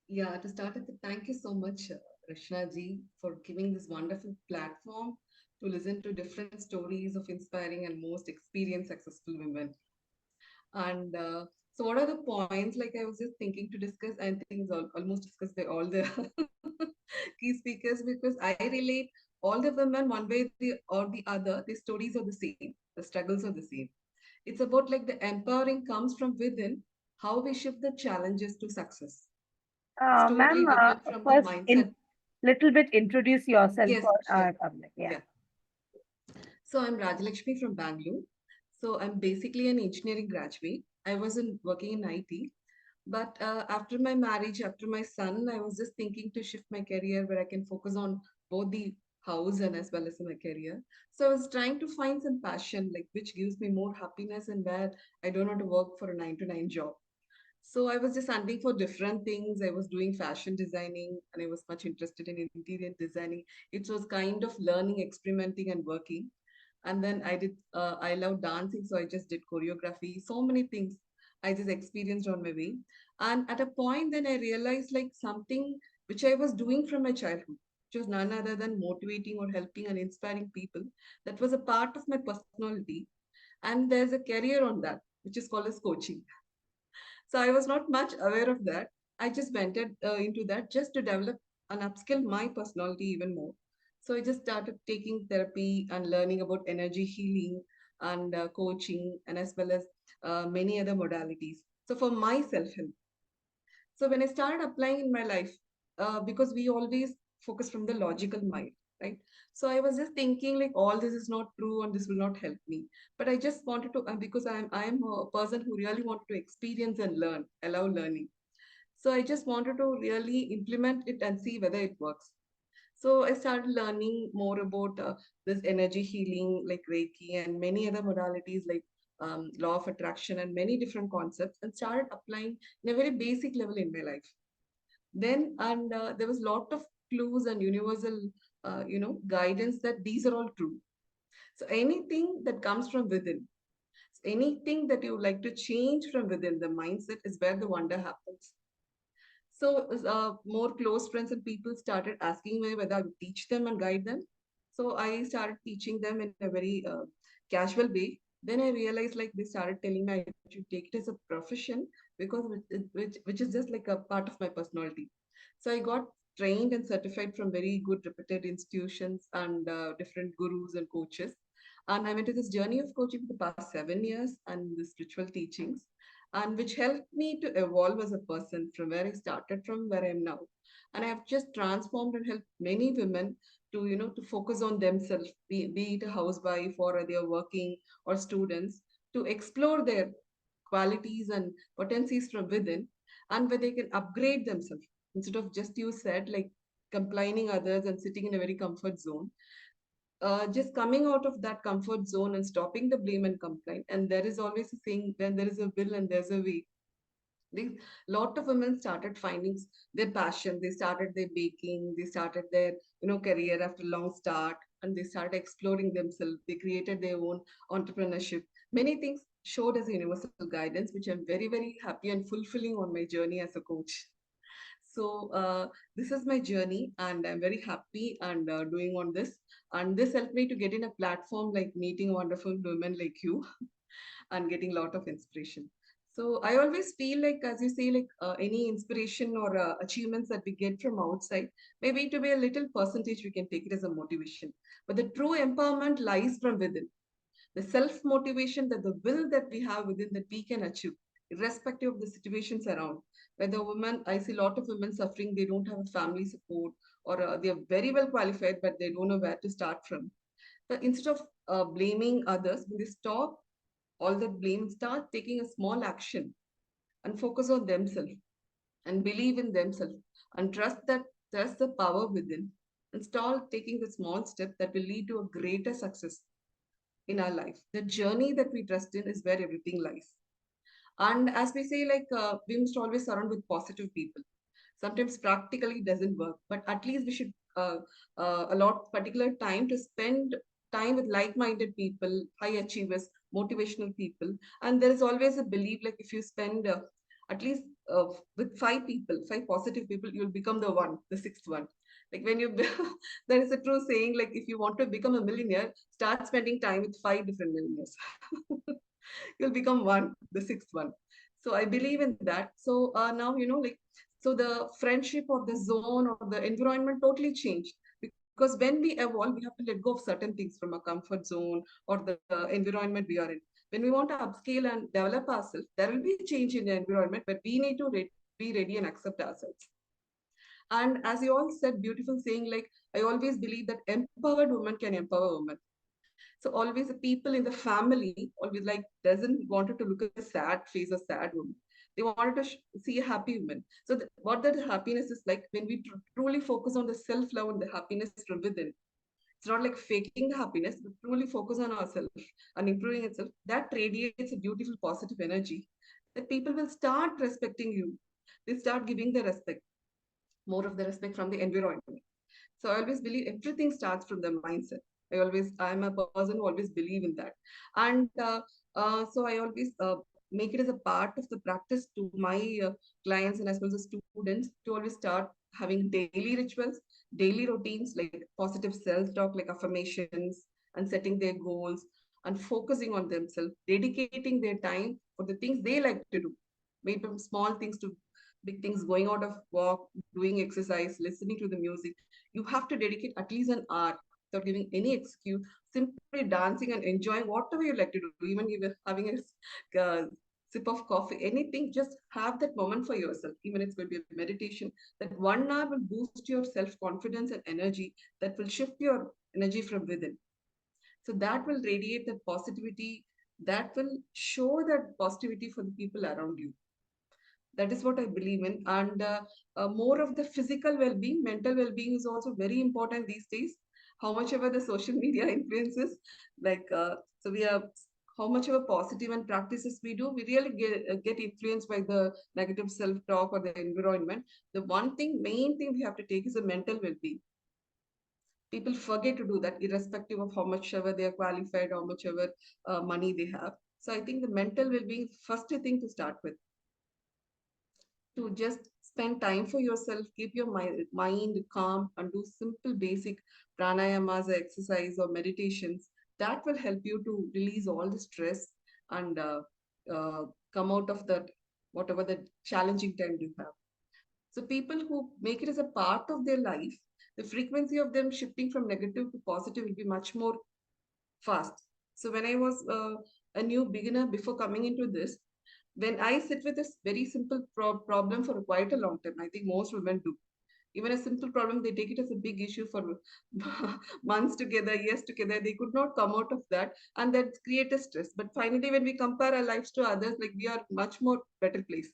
Yeah, to start with, thank you so much, Rashna ji, for giving this wonderful platform to listen to different stories of inspiring and most experienced successful women. And so, what are the points? Like I was just thinking to discuss, I think it's almost discussed by all the key speakers because I relate all the women one way or the other. The stories are the same, the struggles are the same. It's about like the empowering comes from within, how we shift the challenges to success. It's totally Ma'am, different from the first, mindset. in little bit introduce yourself Yes, for sure. our public. Yeah. Yeah. So I'm Rajalakshmi from Bangalore. So I'm basically an engineering graduate. I wasn't working in IT, but after my marriage, after my son, I was just thinking to shift my career where I can focus on both the house and as well as my career. So I was trying to find some passion, like which gives me more happiness and where I don't have to work for a 9 to 9 job. So I was just hunting for different things. I was doing fashion designing and I was much interested in interior designing. It was kind of learning, experimenting, and working. And then I love dancing, so I just did choreography, so many things I just experienced on my way. And at a point, then I realized like something which I was doing from my childhood, which was none other than motivating or helping and inspiring people. That was a part of my personality. And there's a career on that, which is called as coaching. So I was not much aware of that. I just went into that just to develop and upskill my personality even more. So I just started taking therapy and learning about energy healing and coaching and as well as many other modalities. So for my self-help. So when I started applying in my life, because we always focus from the logical mind, right? So I was just thinking like all this is not true and this will not help me. But I just wanted to because I am a person who really wanted to experience and learn, allow learning. So I just wanted to really implement it and see whether it works. So I started learning more about this energy healing, like Reiki, and many other modalities like law of attraction and many different concepts, and started applying in a very basic level in my life. Then, and there was a lot of clues and universal, guidance that these are all true. So anything that comes from within, anything that you would like to change from within, the mindset is where the wonder happens. So more close friends and people started asking me whether I would teach them and guide them. So I started teaching them in a very casual way. Then I realized like they started telling me I should take it as a profession because which is just like a part of my personality. So I got trained and certified from very good reputed institutions and different gurus and coaches. And I went to this journey of coaching for the past 7 years and the spiritual teachings and which helped me to evolve as a person from where I started from where I am now. And I have just transformed and helped many women to, to focus on themselves, be it a housewife or they are working or students, to explore their qualities and potencies from within and where they can upgrade themselves instead of just you said like complaining others and sitting in a very comfort zone. just coming out of that comfort zone and stopping the blame and complaint. And there is always a saying, when there is a will and there's a way. A lot of women started finding their passion. They started their baking. They started their career after a long start, and they started exploring themselves. They created their own entrepreneurship. Many things showed as universal guidance, which I'm very very happy and fulfilling on my journey as a coach. So this is my journey, and I'm very happy and doing on this. And this helped me to get in a platform like meeting wonderful women like you and getting a lot of inspiration. So I always feel like, as you say, like any inspiration or achievements that we get from outside, maybe to be a little percentage, we can take it as a motivation. But the true empowerment lies from within. The self motivation, that the will that we have within, that we can achieve, irrespective of the situations around. Whether women, I see a lot of women suffering, they don't have a family support, or they are very well qualified, but they don't know where to start from. But instead of blaming others, when they stop all that blame, start taking a small action and focus on themselves and believe in themselves and trust the power within, and start taking the small step that will lead to a greater success in our life. The journey that we trust in is where everything lies. And as we say, like we must always surround with positive people. Sometimes practically doesn't work, but at least we should allot particular time to spend time with like-minded people, high achievers, motivational people. And there is always a belief, like if you spend at least with five people, five positive people, you'll become the one, the sixth one. Like when you, there is a true saying, like if you want to become a millionaire, start spending time with five different millionaires. You'll become one, the sixth one. So I believe in that. So now, like, so the friendship or the zone or the environment totally changed, because when we evolve, we have to let go of certain things from a comfort zone or the environment we are in. When we want to upscale and develop ourselves, there will be a change in the environment, but we need to be ready and accept ourselves. And as you all said, beautiful saying, like I always believe that empowered women can empower women. So always the people in the family always like doesn't wanted to look at a sad face, a sad woman. They wanted to see a happy woman. So what that happiness is like, when we truly focus on the self-love and the happiness from within. It's not like faking the happiness, but truly focus on ourselves and improving itself. That radiates a beautiful positive energy that people will start respecting you. They start giving the respect, more of the respect from the environment. So I always believe everything starts from the mindset. I'm a person who always believe in that. And so I always make it as a part of the practice to my clients and as well as students, to always start having daily rituals, daily routines, like positive self-talk, like affirmations, and setting their goals and focusing on themselves, dedicating their time for the things they like to do. Maybe from small things to big things, going out of walk, doing exercise, listening to the music. You have to dedicate at least an hour without giving any excuse, simply dancing and enjoying whatever you like to do, even if you're having a sip of coffee, anything, just have that moment for yourself. Even it's going to be a meditation, that 1 hour will boost your self-confidence and energy, that will shift your energy from within. So that will radiate that positivity, that will show that positivity for the people around you. That is what I believe in. And more of the physical well-being, mental well-being is also very important these days. How much ever the social media influences, like so we are, how much ever positive and practices we do, we really get influenced by the negative self-talk or the environment. The main thing we have to take is the mental well-being. People forget to do that, irrespective of how much ever they are qualified, how much ever money they have. So I think the mental well-being is the first thing to start with, to just spend time for yourself, keep your mind calm, and do simple basic pranayamas, exercise, or meditations. That will help you to release all the stress and uh, come out of that, whatever the challenging time you have. So people who make it as a part of their life, the frequency of them shifting from negative to positive will be much more fast. So when I was a new beginner before coming into this, when I sit with this very simple problem for quite a long time, I think most women do. Even a simple problem, they take it as a big issue for months together, years together. They could not come out of that, and that creates stress. But finally, when we compare our lives to others, like we are much more better place.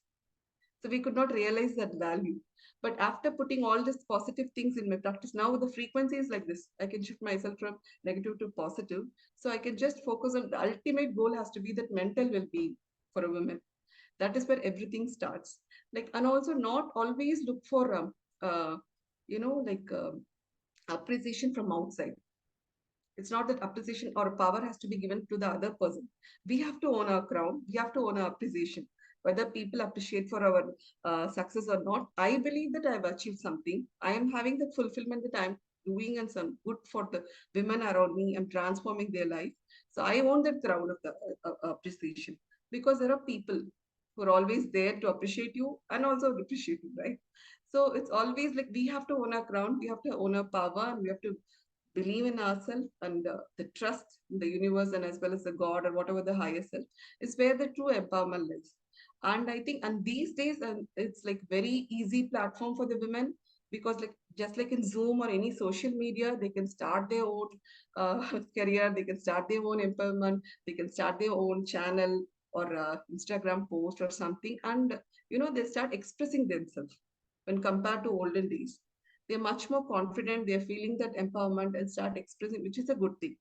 So we could not realize that value. But after putting all these positive things in my practice, now the frequency is like this. I can shift myself from negative to positive. So I can just focus on the ultimate goal has to be that mental well-being for a woman. That is where everything starts. Like, and also not always look for you know, like appreciation from outside. It's not that appreciation or power has to be given to the other person. We have to own our crown. We have to own our appreciation. Whether people appreciate for our success or not, I believe that I have achieved something. I am having that fulfillment that I'm doing and some good for the women around me. I'm transforming their life. So I own that crown of the appreciation, because there are people who are always there to appreciate you and also depreciate you, right? So it's always like we have to own our crown, we have to own our power, and we have to believe in ourselves, and the trust in the universe and as well as the God or whatever the higher self is where the true empowerment lies. And I think, and these days, it's like very easy platform for the women, because like just like in Zoom or any social media, they can start their own career, they can start their own empowerment, they can start their own channel or Instagram post or something, and they start expressing themselves when compared to olden days. They're much more confident, they're feeling that empowerment and start expressing, which is a good thing.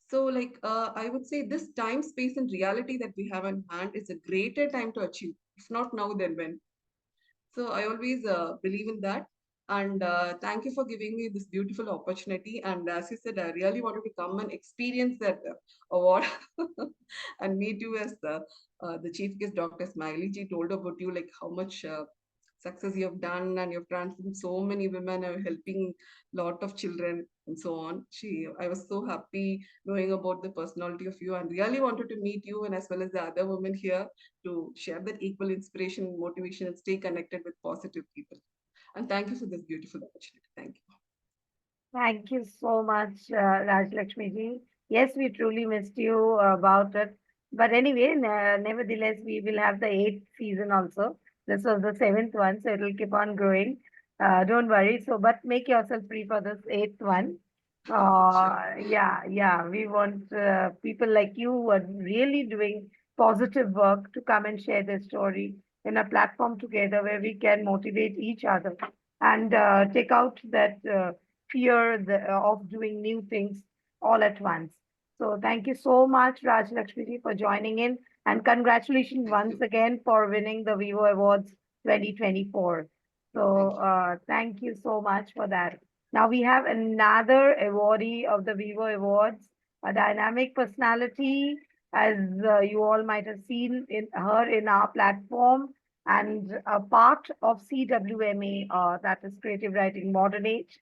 So like I would say this time, space and reality that we have in hand is a greater time to achieve, if not now then when. So I always believe in that. And thank you for giving me this beautiful opportunity. And as you said, I really wanted to come and experience that award and meet you as the chief guest, Dr. Smiley. Ji told about you, like how much success you have done, and you've transformed so many women, are helping lot of children and so on. I was so happy knowing about the personality of you, and really wanted to meet you and as well as the other women here to share that equal inspiration and motivation and stay connected with positive people. And thank you for this beautiful opportunity. Thank you. Thank you so much, Rajlakshmi ji. Yes, we truly missed you about it. But anyway, nevertheless, we will have the eighth season also. This was the seventh one, so it will keep on growing. Don't worry. So, but make yourself free for this eighth one. Yeah, yeah. We want people like you who are really doing positive work to come and share their story in a platform together where we can motivate each other and take out that. Fear of doing new things all at once. So thank you so much, Raj Lakshmi, for joining in, and congratulations Thank once you. again for winning the VWO Awards 2024. So Thank you. thank you so much for that. Now we have another awardee of the VWO Awards, a dynamic personality, as you all might have seen in her in our platform, and a part of CWMA, that is Creative Writing Modern Age,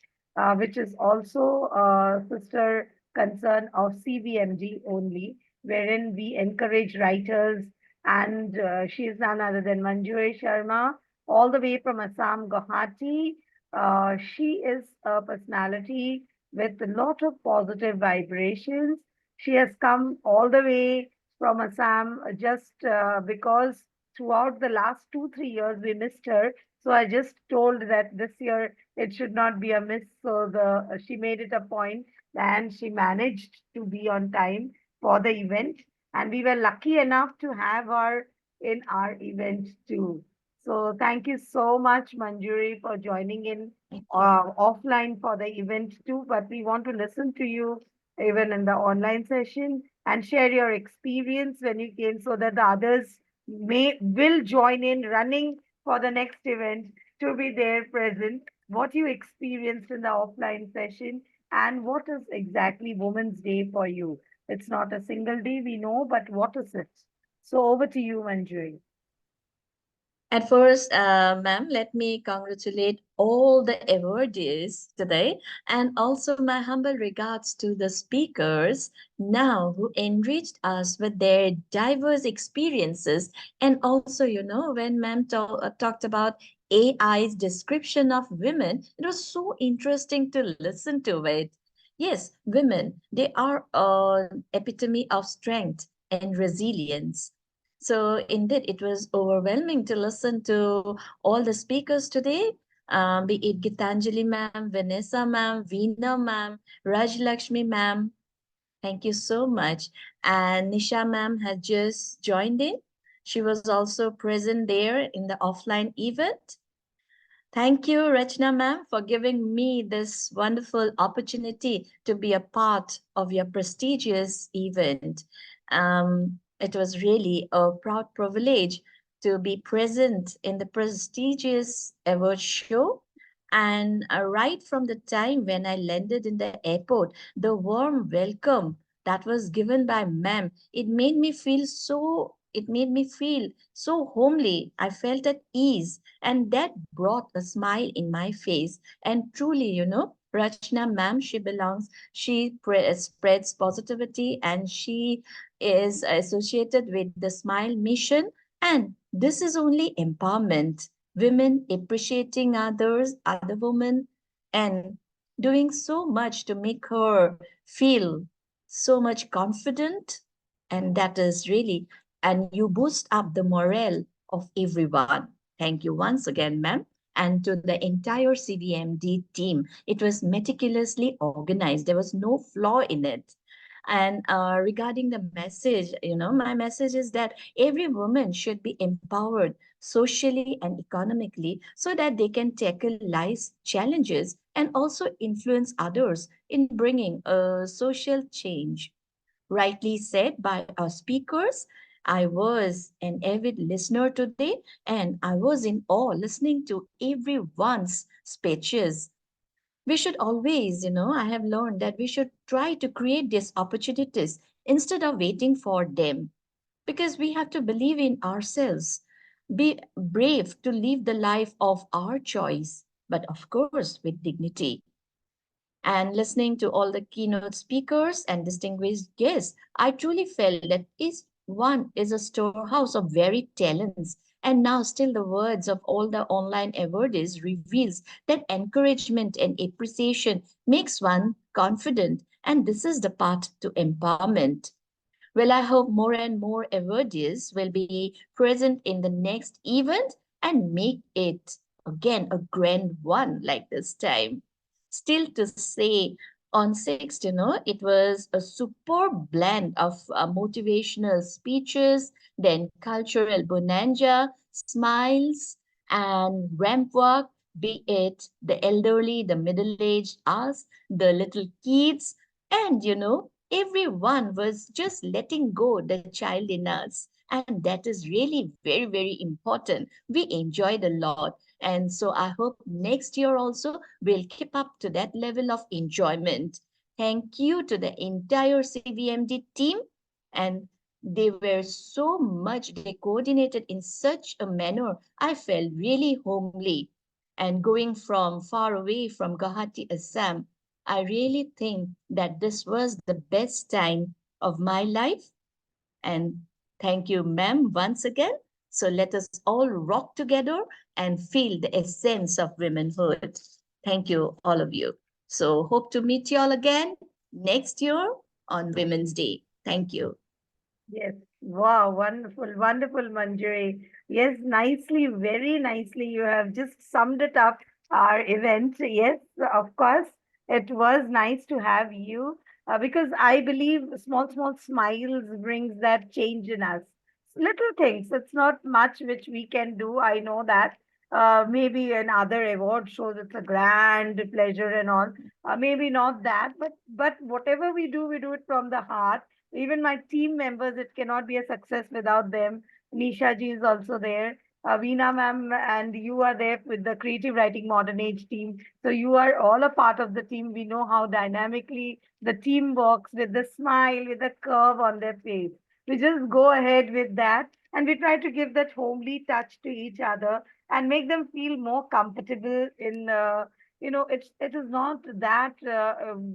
which is also a sister concern of CVMG only, wherein we encourage writers. And she is none other than Manjuri Sharma, all the way from Assam, Guwahati. She is a personality with a lot of positive vibrations. She has come all the way from Assam just because throughout the last 2, 3 years we missed her. So I just told that this year it should not be a miss. So she made it a point, and she managed to be on time for the event. And we were lucky enough to have her in our event too. So thank you so much, Manjuri, for joining in offline for the event too. But we want to listen to you even in the online session and share your experience when you came, so that the others will join in running for the next event to be there present, what you experienced in the offline session, and what is exactly Women's Day for you. It's not a single day, we know, but what is it? So over to you, Manjuri. At first, ma'am, let me congratulate all the awardees today, and also my humble regards to the speakers now who enriched us with their diverse experiences. And also, when ma'am talked about AI's description of women, it was so interesting to listen to it. Yes, women, they are an epitome of strength and resilience. So indeed, it was overwhelming to listen to all the speakers today, be it Gitanjali ma'am, Vanessa ma'am, Veena ma'am, Raj Lakshmi ma'am. Thank you so much. And Nisha ma'am has just joined in. She was also present there in the offline event. Thank you, Rachna ma'am, for giving me this wonderful opportunity to be a part of your prestigious event. It was really a proud privilege to be present in the prestigious award show. And right from the time when I landed in the airport, the warm welcome that was given by ma'am, it made me feel so homely. I felt at ease, and that brought a smile in my face. And truly, Rachna ma'am, she spreads positivity, and she is associated with the Smile Mission. And this is only empowerment, women appreciating others, other women, and doing so much to make her feel so much confident. And that is really, and you boost up the morale of everyone. Thank you once again, ma'am. And to the entire CVMD team, it was meticulously organized. There was no flaw in it. And regarding the message, my message is that every woman should be empowered socially and economically so that they can tackle life's challenges and also influence others in bringing a social change. Rightly said by our speakers. I was an avid listener today, and I was in awe listening to everyone's speeches. We should always, I have learned that we should try to create these opportunities instead of waiting for them, because we have to believe in ourselves, be brave to live the life of our choice, but of course with dignity. And listening to all the keynote speakers and distinguished guests, I truly felt that each one is a storehouse of varied talents. And now still the words of all the online awardees reveals that encouragement and appreciation makes one confident. And this is the path to empowerment. Well, I hope more and more awardees will be present in the next event and make it again a grand one like this time. Still to say, on 6th, it was a superb blend of motivational speeches, then cultural bonanza, smiles, and ramp walk, be it the elderly, the middle-aged, us, the little kids, and everyone was just letting go the child in us. And that is really very, very important. We enjoyed a lot. And so I hope next year also we'll keep up to that level of enjoyment. Thank you to the entire CVMD team. And they were so much, they coordinated in such a manner. I felt really homely. And going from far away from Guwahati, Assam, I really think that this was the best time of my life. And thank you, ma'am, once again. So let us all rock together and feel the essence of womanhood. Thank you, all of you. So hope to meet you all again next year on Women's Day. Thank you. Yes. Wow. Wonderful. Wonderful, Manjari. Yes, nicely, very nicely. You have just summed it up, our event. Yes, of course. It was nice to have you because I believe small, small smiles brings that change in us. Little things. It's not much which we can do. I know that. Maybe in other award shows, it's a grand pleasure and all. Maybe not that, but whatever we do it from the heart. Even my team members, it cannot be a success without them. Nisha ji is also there. Veena ma'am, and you are there with the creative writing modern age team. So you are all a part of the team. We know how dynamically the team works with the smile, with the curve on their face. We just go ahead with that and we try to give that homely touch to each other and make them feel more comfortable in it is not that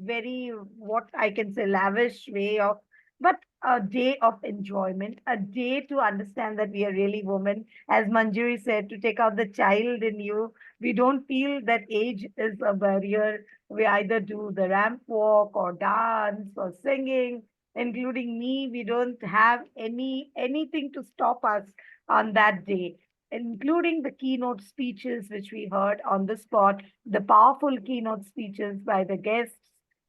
very what I can say lavish way of, but a day of enjoyment, a day to understand that we are really women. As Manjuri said, to take out the child in you. We don't feel that age is a barrier. We either do the ramp walk or dance or singing, including me. We don't have anything to stop us on that day, including the keynote speeches which we heard on the spot, the powerful keynote speeches by the guests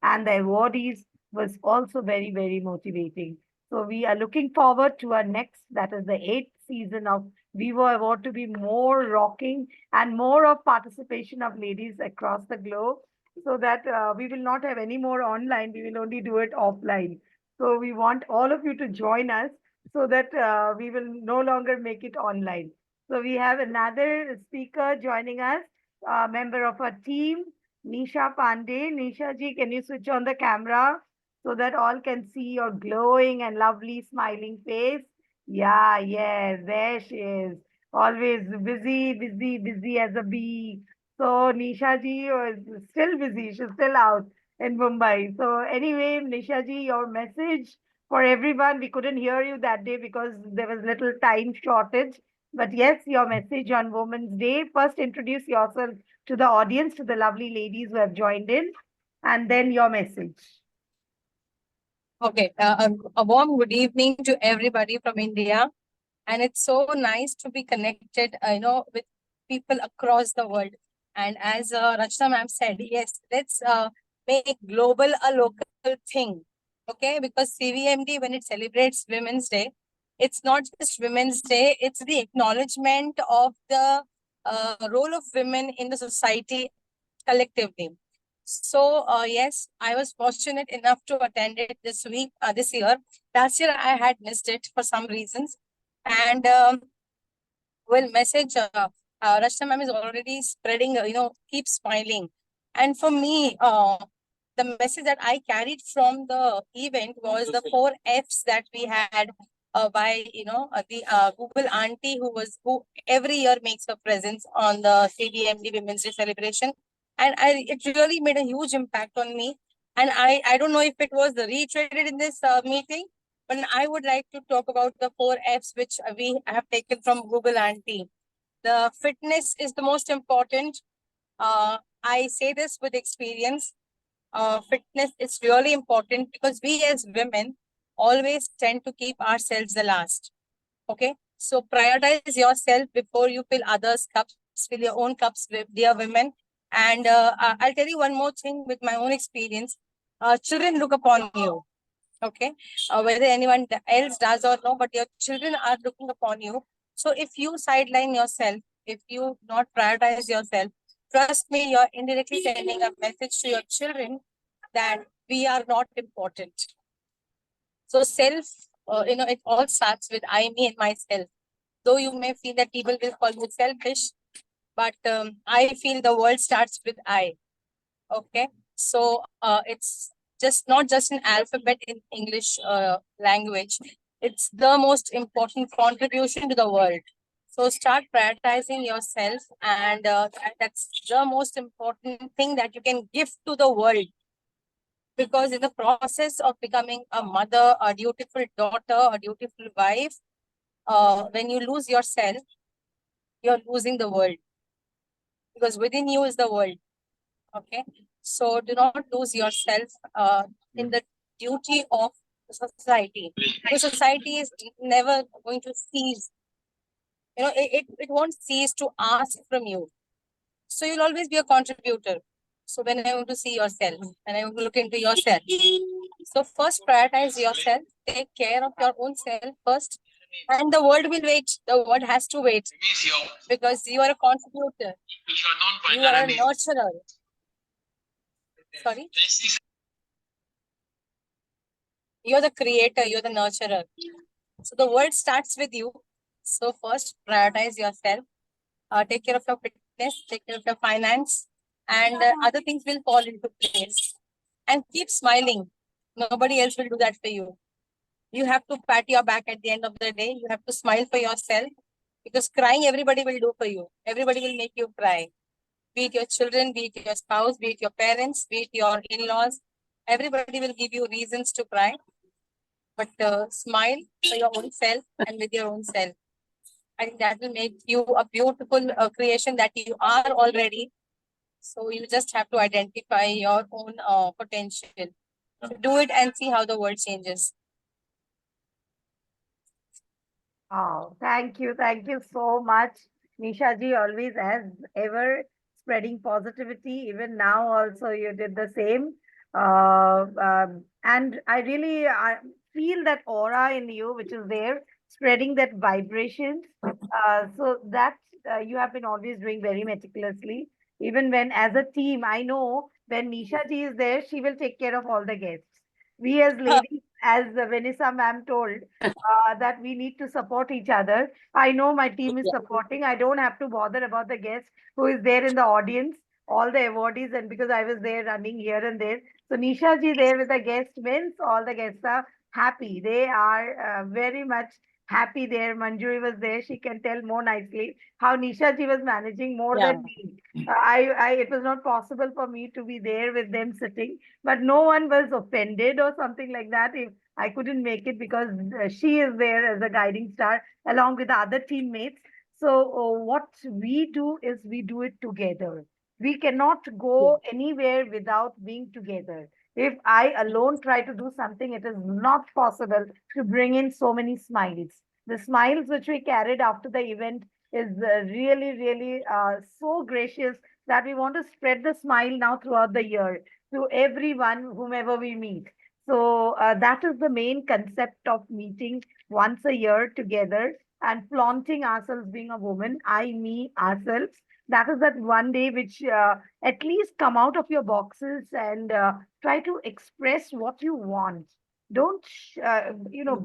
and the awardees was also very, very motivating. So we are looking forward to our next, that is the 8th season of VWO Award to be more rocking and more of participation of ladies across the globe, so that we will not have any more online, we will only do it offline. So we want all of you to join us so that we will no longer make it online. So we have another speaker joining us, a member of our team, Nisha Pandey. Nisha ji, can you switch on the camera so that all can see your glowing and lovely smiling face? Yeah, yes, there she is. Always busy, busy, busy as a bee. So Nisha ji is still busy. She's still out in Mumbai. So anyway, Nisha ji, your message for everyone. We couldn't hear you that day because there was little time shortage. But yes, your message on Women's Day. First, introduce yourself to the audience, to the lovely ladies who have joined in, and then your message. Okay, a warm good evening to everybody from India, and it's so nice to be connected, with people across the world. And as Rachna ma'am said, yes, let's make global a local thing. Okay, because CVMD, when it celebrates Women's Day, it's not just Women's Day; it's the acknowledgement of the role of women in the society collectively. So yes, I was fortunate enough to attend it this week, this year. Last year I had missed it for some reasons, and message. Rashna ma'am is already spreading. Keep smiling, and for me, the message that I carried from the event was the 4 Fs that we had by the Google auntie who every year makes her presence on the CVMD Women's Day celebration, and it really made a huge impact on me. And I don't know if it was reiterated in this meeting, but I would like to talk about the 4 Fs which we have taken from Google auntie. The fitness is the most important. I say this with experience. Fitness is really important because we as women always tend to keep ourselves the last. Okay, so prioritize yourself before you fill others' cups. Fill your own cups, dear women. And I'll tell you one more thing with my own experience. Children look upon you. Okay, whether anyone else does or no, but your children are looking upon you. So if you sideline yourself, if you not prioritize yourself, trust me, you're indirectly sending a message to your children that we are not important. So self, it all starts with I, me, and myself. Though you may feel that people will call you selfish, but I feel the world starts with I. Okay, so it's just not just an alphabet in English language. It's the most important contribution to the world. So start prioritizing yourself, and that's the most important thing that you can give to the world. Because in the process of becoming a mother, a dutiful daughter, a dutiful wife, when you lose yourself, you're losing the world. Because within you is the world. Okay, so do not lose yourself in the duty of the society. The society is never going to cease. It won't cease to ask from you. So you'll always be a contributor. So when I want to see yourself, and I want to look into yourself. So first prioritize yourself, take care of your own self first, and the world will wait. The world has to wait because you are a contributor. You are a nurturer. Sorry? You're the creator, you're the nurturer. So the world starts with you. So first prioritize yourself, take care of your fitness, take care of your finance, and other things will fall into place. And keep smiling. Nobody else will do that for you. You have to pat your back at the end of the day. You have to smile for yourself because crying everybody will do for you. Everybody will make you cry. Be it your children, be it your spouse, be it your parents, be it your in-laws. Everybody will give you reasons to cry. But smile for your own self and with your own self. I think that will make you a beautiful creation that you are already. So you just have to identify your own potential. So do it and see how the world changes. Oh, thank you. Thank you so much. Nisha ji, always as ever spreading positivity. Even now also you did the same. And I really feel that aura in you, which is there, spreading that vibrations. So that you have been always doing very meticulously. Even when as a team, I know when Nisha ji is there, she will take care of all the guests. We as ladies, as Vanessa ma'am told, that we need to support each other. I know my team is Yeah. supporting. I don't have to bother about the guest who is there in the audience, all the awardees, and because I was there running here and there. So Nisha ji there with the guest means all the guests are happy. They are very much happy there. Manjuri was there. She can tell more nicely how Nisha ji was managing more Yeah. than me. It was not possible for me to be there with them sitting, but no one was offended or something like that. If I couldn't make it because she is there as a guiding star along with the other teammates. So what we do is we do it together. We cannot go anywhere without being together. If I alone try to do something, it is not possible to bring in so many smiles. The smiles which we carried after the event is really so gracious that we want to spread the smile now throughout the year to everyone, whomever we meet. So that is the main concept of meeting once a year together and flaunting ourselves being a woman, I, me, ourselves. That is that one day which at least come out of your boxes and try to express what you want. Don't,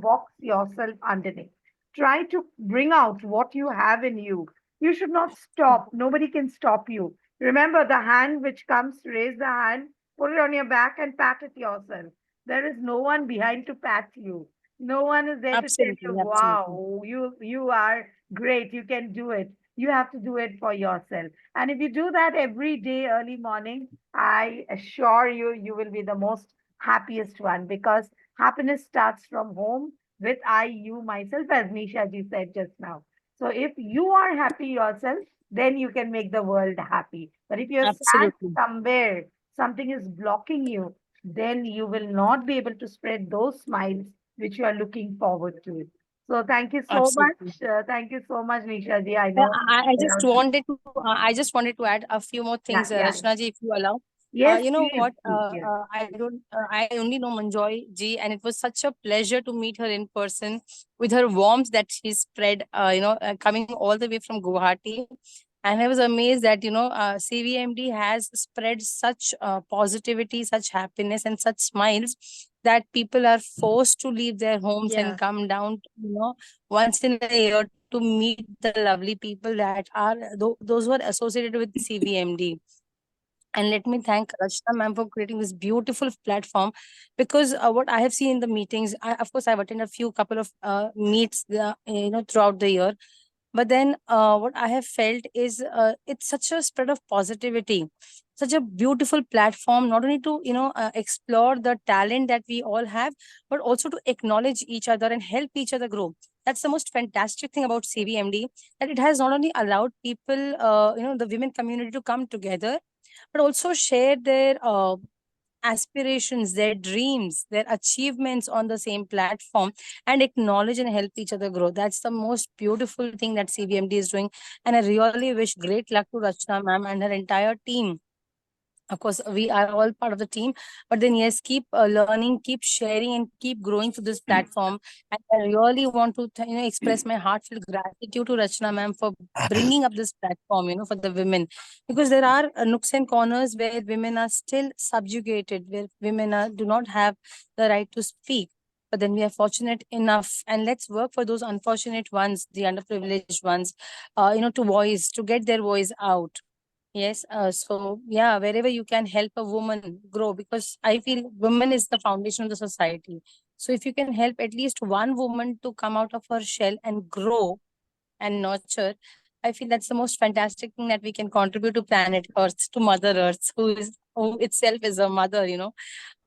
box yourself underneath. Try to bring out what you have in you. You should not stop. Nobody can stop you. Remember the hand which comes, raise the hand, put it on your back and pat it yourself. There is no one behind to pat you. No one is there to tell Absolutely. you, Absolutely. wow, you are great, you can do it. You have to do it for yourself. And if you do that every day, early morning, I assure you, you will be the most happiest one because happiness starts from home with I, you, myself, as Nisha ji said just now. So if you are happy yourself, then you can make the world happy. But if you're sad Absolutely. somewhere, something is blocking you, then you will not be able to spread those smiles which you are looking forward to. So thank you so Absolutely. much. Thank you so much, Nisha ji. I I, know. I just wanted to add a few more Yeah, things, yeah. Rachna ji, if you allow. Yes, You know please, what? please. Yes. I only know Manjoy ji, and it was such a pleasure to meet her in person with her warmth that she spread. Coming all the way from Guwahati, and I was amazed that CVMD has spread such positivity, such happiness, and such smiles that people are forced to leave their homes Yeah. and come down, once in a year to meet the lovely people that are those who are associated with CVMD. And let me thank Rachna ma'am for creating this beautiful platform, because what I have seen in the meetings, of course, I've attended a few couple of meets, throughout the year. But then what I have felt is it's such a spread of positivity, such a beautiful platform, not only to explore the talent that we all have, but also to acknowledge each other and help each other grow. That's the most fantastic thing about CVMD, that it has not only allowed people, the women community to come together, but also share their aspirations, their dreams, their achievements on the same platform, and acknowledge and help each other grow. That's the most beautiful thing that CVMD is doing. And I really wish great luck to Rachna ma'am and her entire team. Of course, we are all part of the team, but then yes, keep learning, keep sharing, and keep growing through this platform. And I really want to express my heartfelt gratitude to Rachna ma'am for bringing up this platform, for the women, because there are nooks and corners where women are still subjugated, where women do not have the right to speak. But then we are fortunate enough, and let's work for those unfortunate ones, the underprivileged ones, to get their voice out. Yes, so yeah, wherever you can help a woman grow, because I feel woman is the foundation of the society. So if you can help at least one woman to come out of her shell and grow and nurture, I feel that's the most fantastic thing that we can contribute to planet Earth, to Mother Earth, who itself is a mother,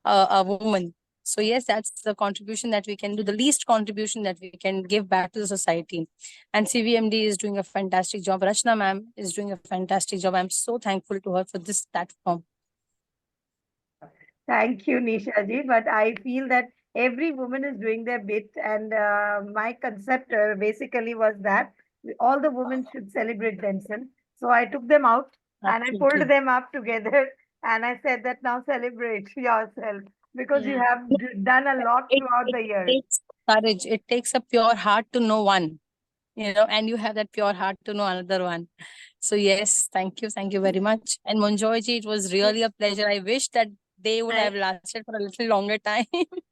a woman. So yes, that's the contribution that we can do, the least contribution that we can give back to the society. And CVMD is doing a fantastic job. Rachna ma'am is doing a fantastic job. I'm so thankful to her for this platform. Thank you, Nisha ji. But I feel that every woman is doing their bit, and my concept basically was that all the women should celebrate themselves. So I took them out and I pulled Absolutely. them up together, and I said that now celebrate yourself because you Yeah. have done a lot It, throughout it the year. takes courage. It takes a pure heart to know one, and you have that pure heart to know another one. So yes, thank you very much. And Monjoyji, it was really a pleasure. I wish that they would have lasted for a little longer time.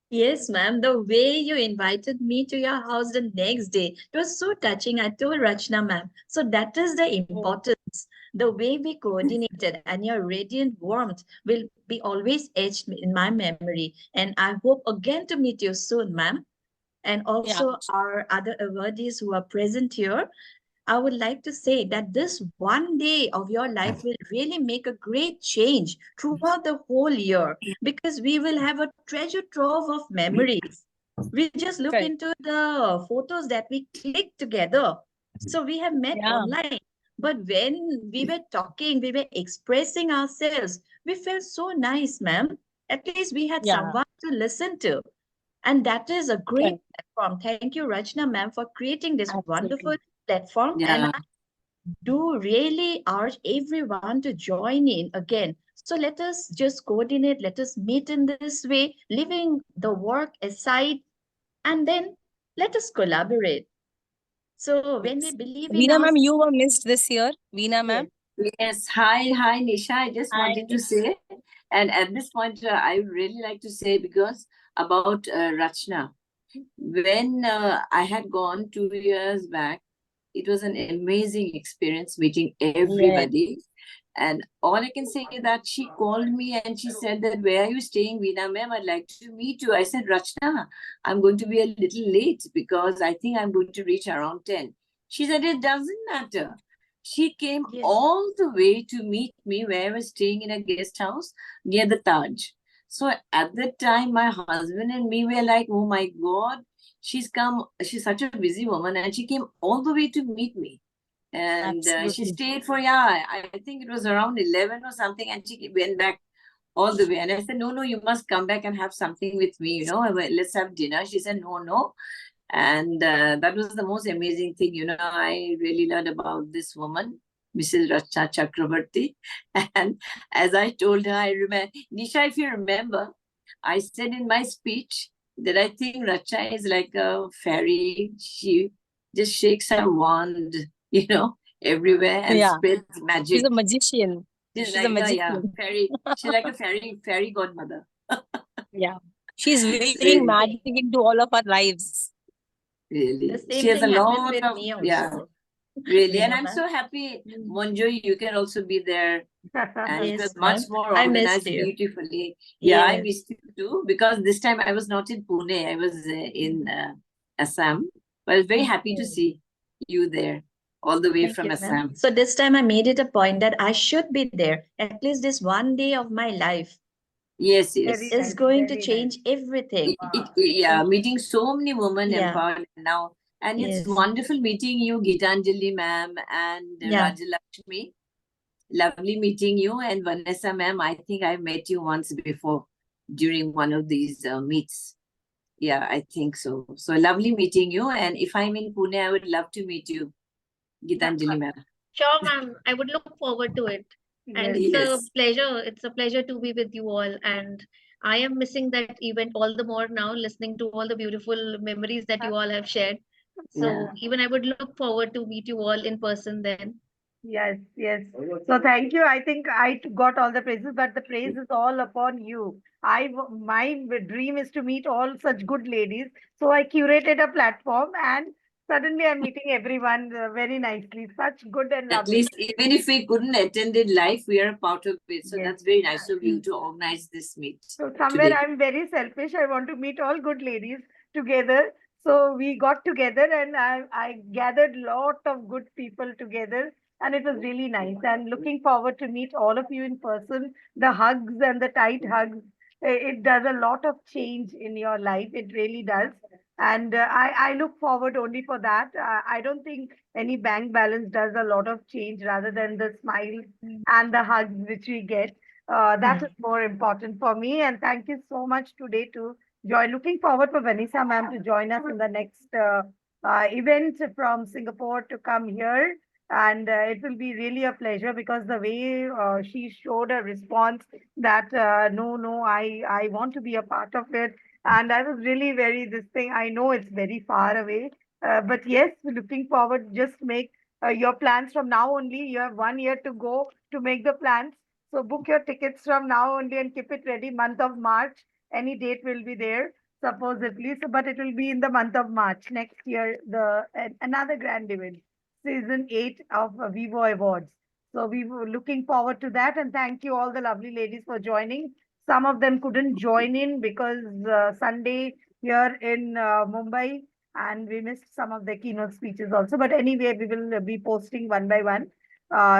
Yes, ma'am. The way you invited me to your house the next day, it was so touching. I told Rachna, ma'am. So that is the importance. The way we coordinated and your radiant warmth will be always etched in my memory. And I hope again to meet you soon, ma'am. And Yeah, also our other awardees who are present here. I would like to say that this one day of your life will really make a great change throughout the whole year because we will have a treasure trove of memories. We just look correct. into the photos that we clicked together. So we have met Yeah, online, but when we were talking, we were expressing ourselves, we felt so nice, ma'am. At least we had yeah, someone to listen to. And that is a great correct. platform. Thank you, Rachna, ma'am, for creating this Absolutely. wonderful platform. And Yeah. I do really urge everyone to join in again. So let us just coordinate, let us meet in this way, leaving the work aside, and then let us collaborate. So when we Yes. believe in Veena us, ma'am, you were missed this year. Veena yes, ma'am. Yes. Hi, Nisha. I just Hi. wanted to say, and at this point, I would really like to say because about Rachna. When I had gone 2 years back, it was an amazing experience meeting Yes. everybody. And all I can say is that she called me and she said that, where are you staying, Veena ma'am? I'd like to meet you. I said, Rachna, I'm going to be a little late because I think I'm going to reach around 10. She said, it doesn't matter. She came yes, all the way to meet me where I was staying in a guest house near the Taj. So at that time, my husband and me were like, oh my God, she's such a busy woman, and she came all the way to meet me. And she Absolutely. stayed for, yeah, I think it was around 11 or something, and she went back all the way. And I said, no, no, you must come back and have something with me, let's have dinner. She said, no, no. And that was the most amazing thing. I really learned about this woman, Mrs. Rachna Chakrabarti. And as I told her, I remember, Nisha, if you remember, I said in my speech that I think Rachna is like a fairy. She just shakes her wand, everywhere and Yeah. spreads She's magic. a magician. She's She's a like a, yeah, magician. fairy. She's like a fairy godmother. Yeah. She's weaving Really, magic into all of our lives. the really. She same has a thing happened lot with of, me yeah. also, Really, and Veena, I'm ma'am. so happy, Monjo, you can also be there. And it was Yes, much ma'am. more I missed organized you. beautifully. Yeah, I Yes, missed you too, because this time I was not in Pune, I was in Assam. But I was very happy to okay. see you there, all the way Thank from you, ma'am. Assam. So this time I made it a point that I should be there at least this one day of my life. Yes, Very yes. Is nice, going to very nice. change everything. Yeah, meeting so many women Yeah, empowered now. And it's yes, wonderful meeting you, Gitanjali ma'am and yeah. Rajalakshmi. Lovely meeting you. And Vanessa ma'am, I think I met you once before during one of these meets. Yeah, I think so. So lovely meeting you. And if I'm in Pune, I would love to meet you, Gitanjali ma'am. Sure, ma'am. I would look forward to it. And Yes, it's a Yes. pleasure. It's a pleasure to be with you all. And I am missing that event all the more now, listening to all the beautiful memories that you all have shared. Yeah. So even I would look forward to meet you all in person then. yes, yes. So thank you. I think got all the praises, but the praise is all upon you. My dream is to meet all such good ladies. So I curated a platform, and suddenly I'm meeting everyone very nicely. Such good and At lovely. least even if we couldn't attend it live, we are a part of it. So Yes. that's very nice of you to organize this meet So somewhere today. I'm very selfish. I want to meet all good ladies together. So we got together, and I gathered lot of good people together, and it was really nice. And looking forward to meet all of you in person. The hugs and the tight hugs, it does a lot of change in your life. It really does. And I look forward only for that. I don't think any bank balance does a lot of change rather than the smiles and the hugs which we get. That is more important for me. And thank you so much today to join. Looking forward for Vanessa ma'am to join us in the next event from Singapore to come here. And it will be really a pleasure because the way she showed a response that no, no, I want to be a part of it. And I was really very this thing. I know it's very far away, but yes, looking forward. Just make your plans from now only. You have 1 year to go to make the plans. So book your tickets from now only and keep it ready. Month of March, any date will be there supposedly. So, but it will be in the month of March next year. Another grand event, season 8 of VWO Awards. So we were looking forward to that, and thank you all the lovely ladies for joining. Some of them couldn't join in because Sunday here in Mumbai, and we missed some of the keynote speeches also. But anyway, we will be posting one by one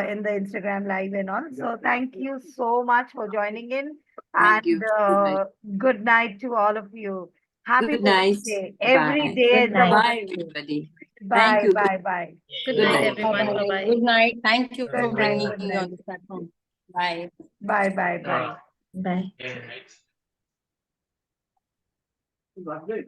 in the Instagram live and all. So thank you so much for joining in, Thank and you. Good night. good night to all of you. Happy Good night. Women's Day. Every Bye. day Good is a night. Bye, Women's Day. everybody. Bye, Thank you. bye, bye. Good Good night, night. everyone. Bye. Bye-bye. Good night. Thank you Good for night, bringing good me night. on this platform. Bye. Bye, bye, bye. Bye. Yeah.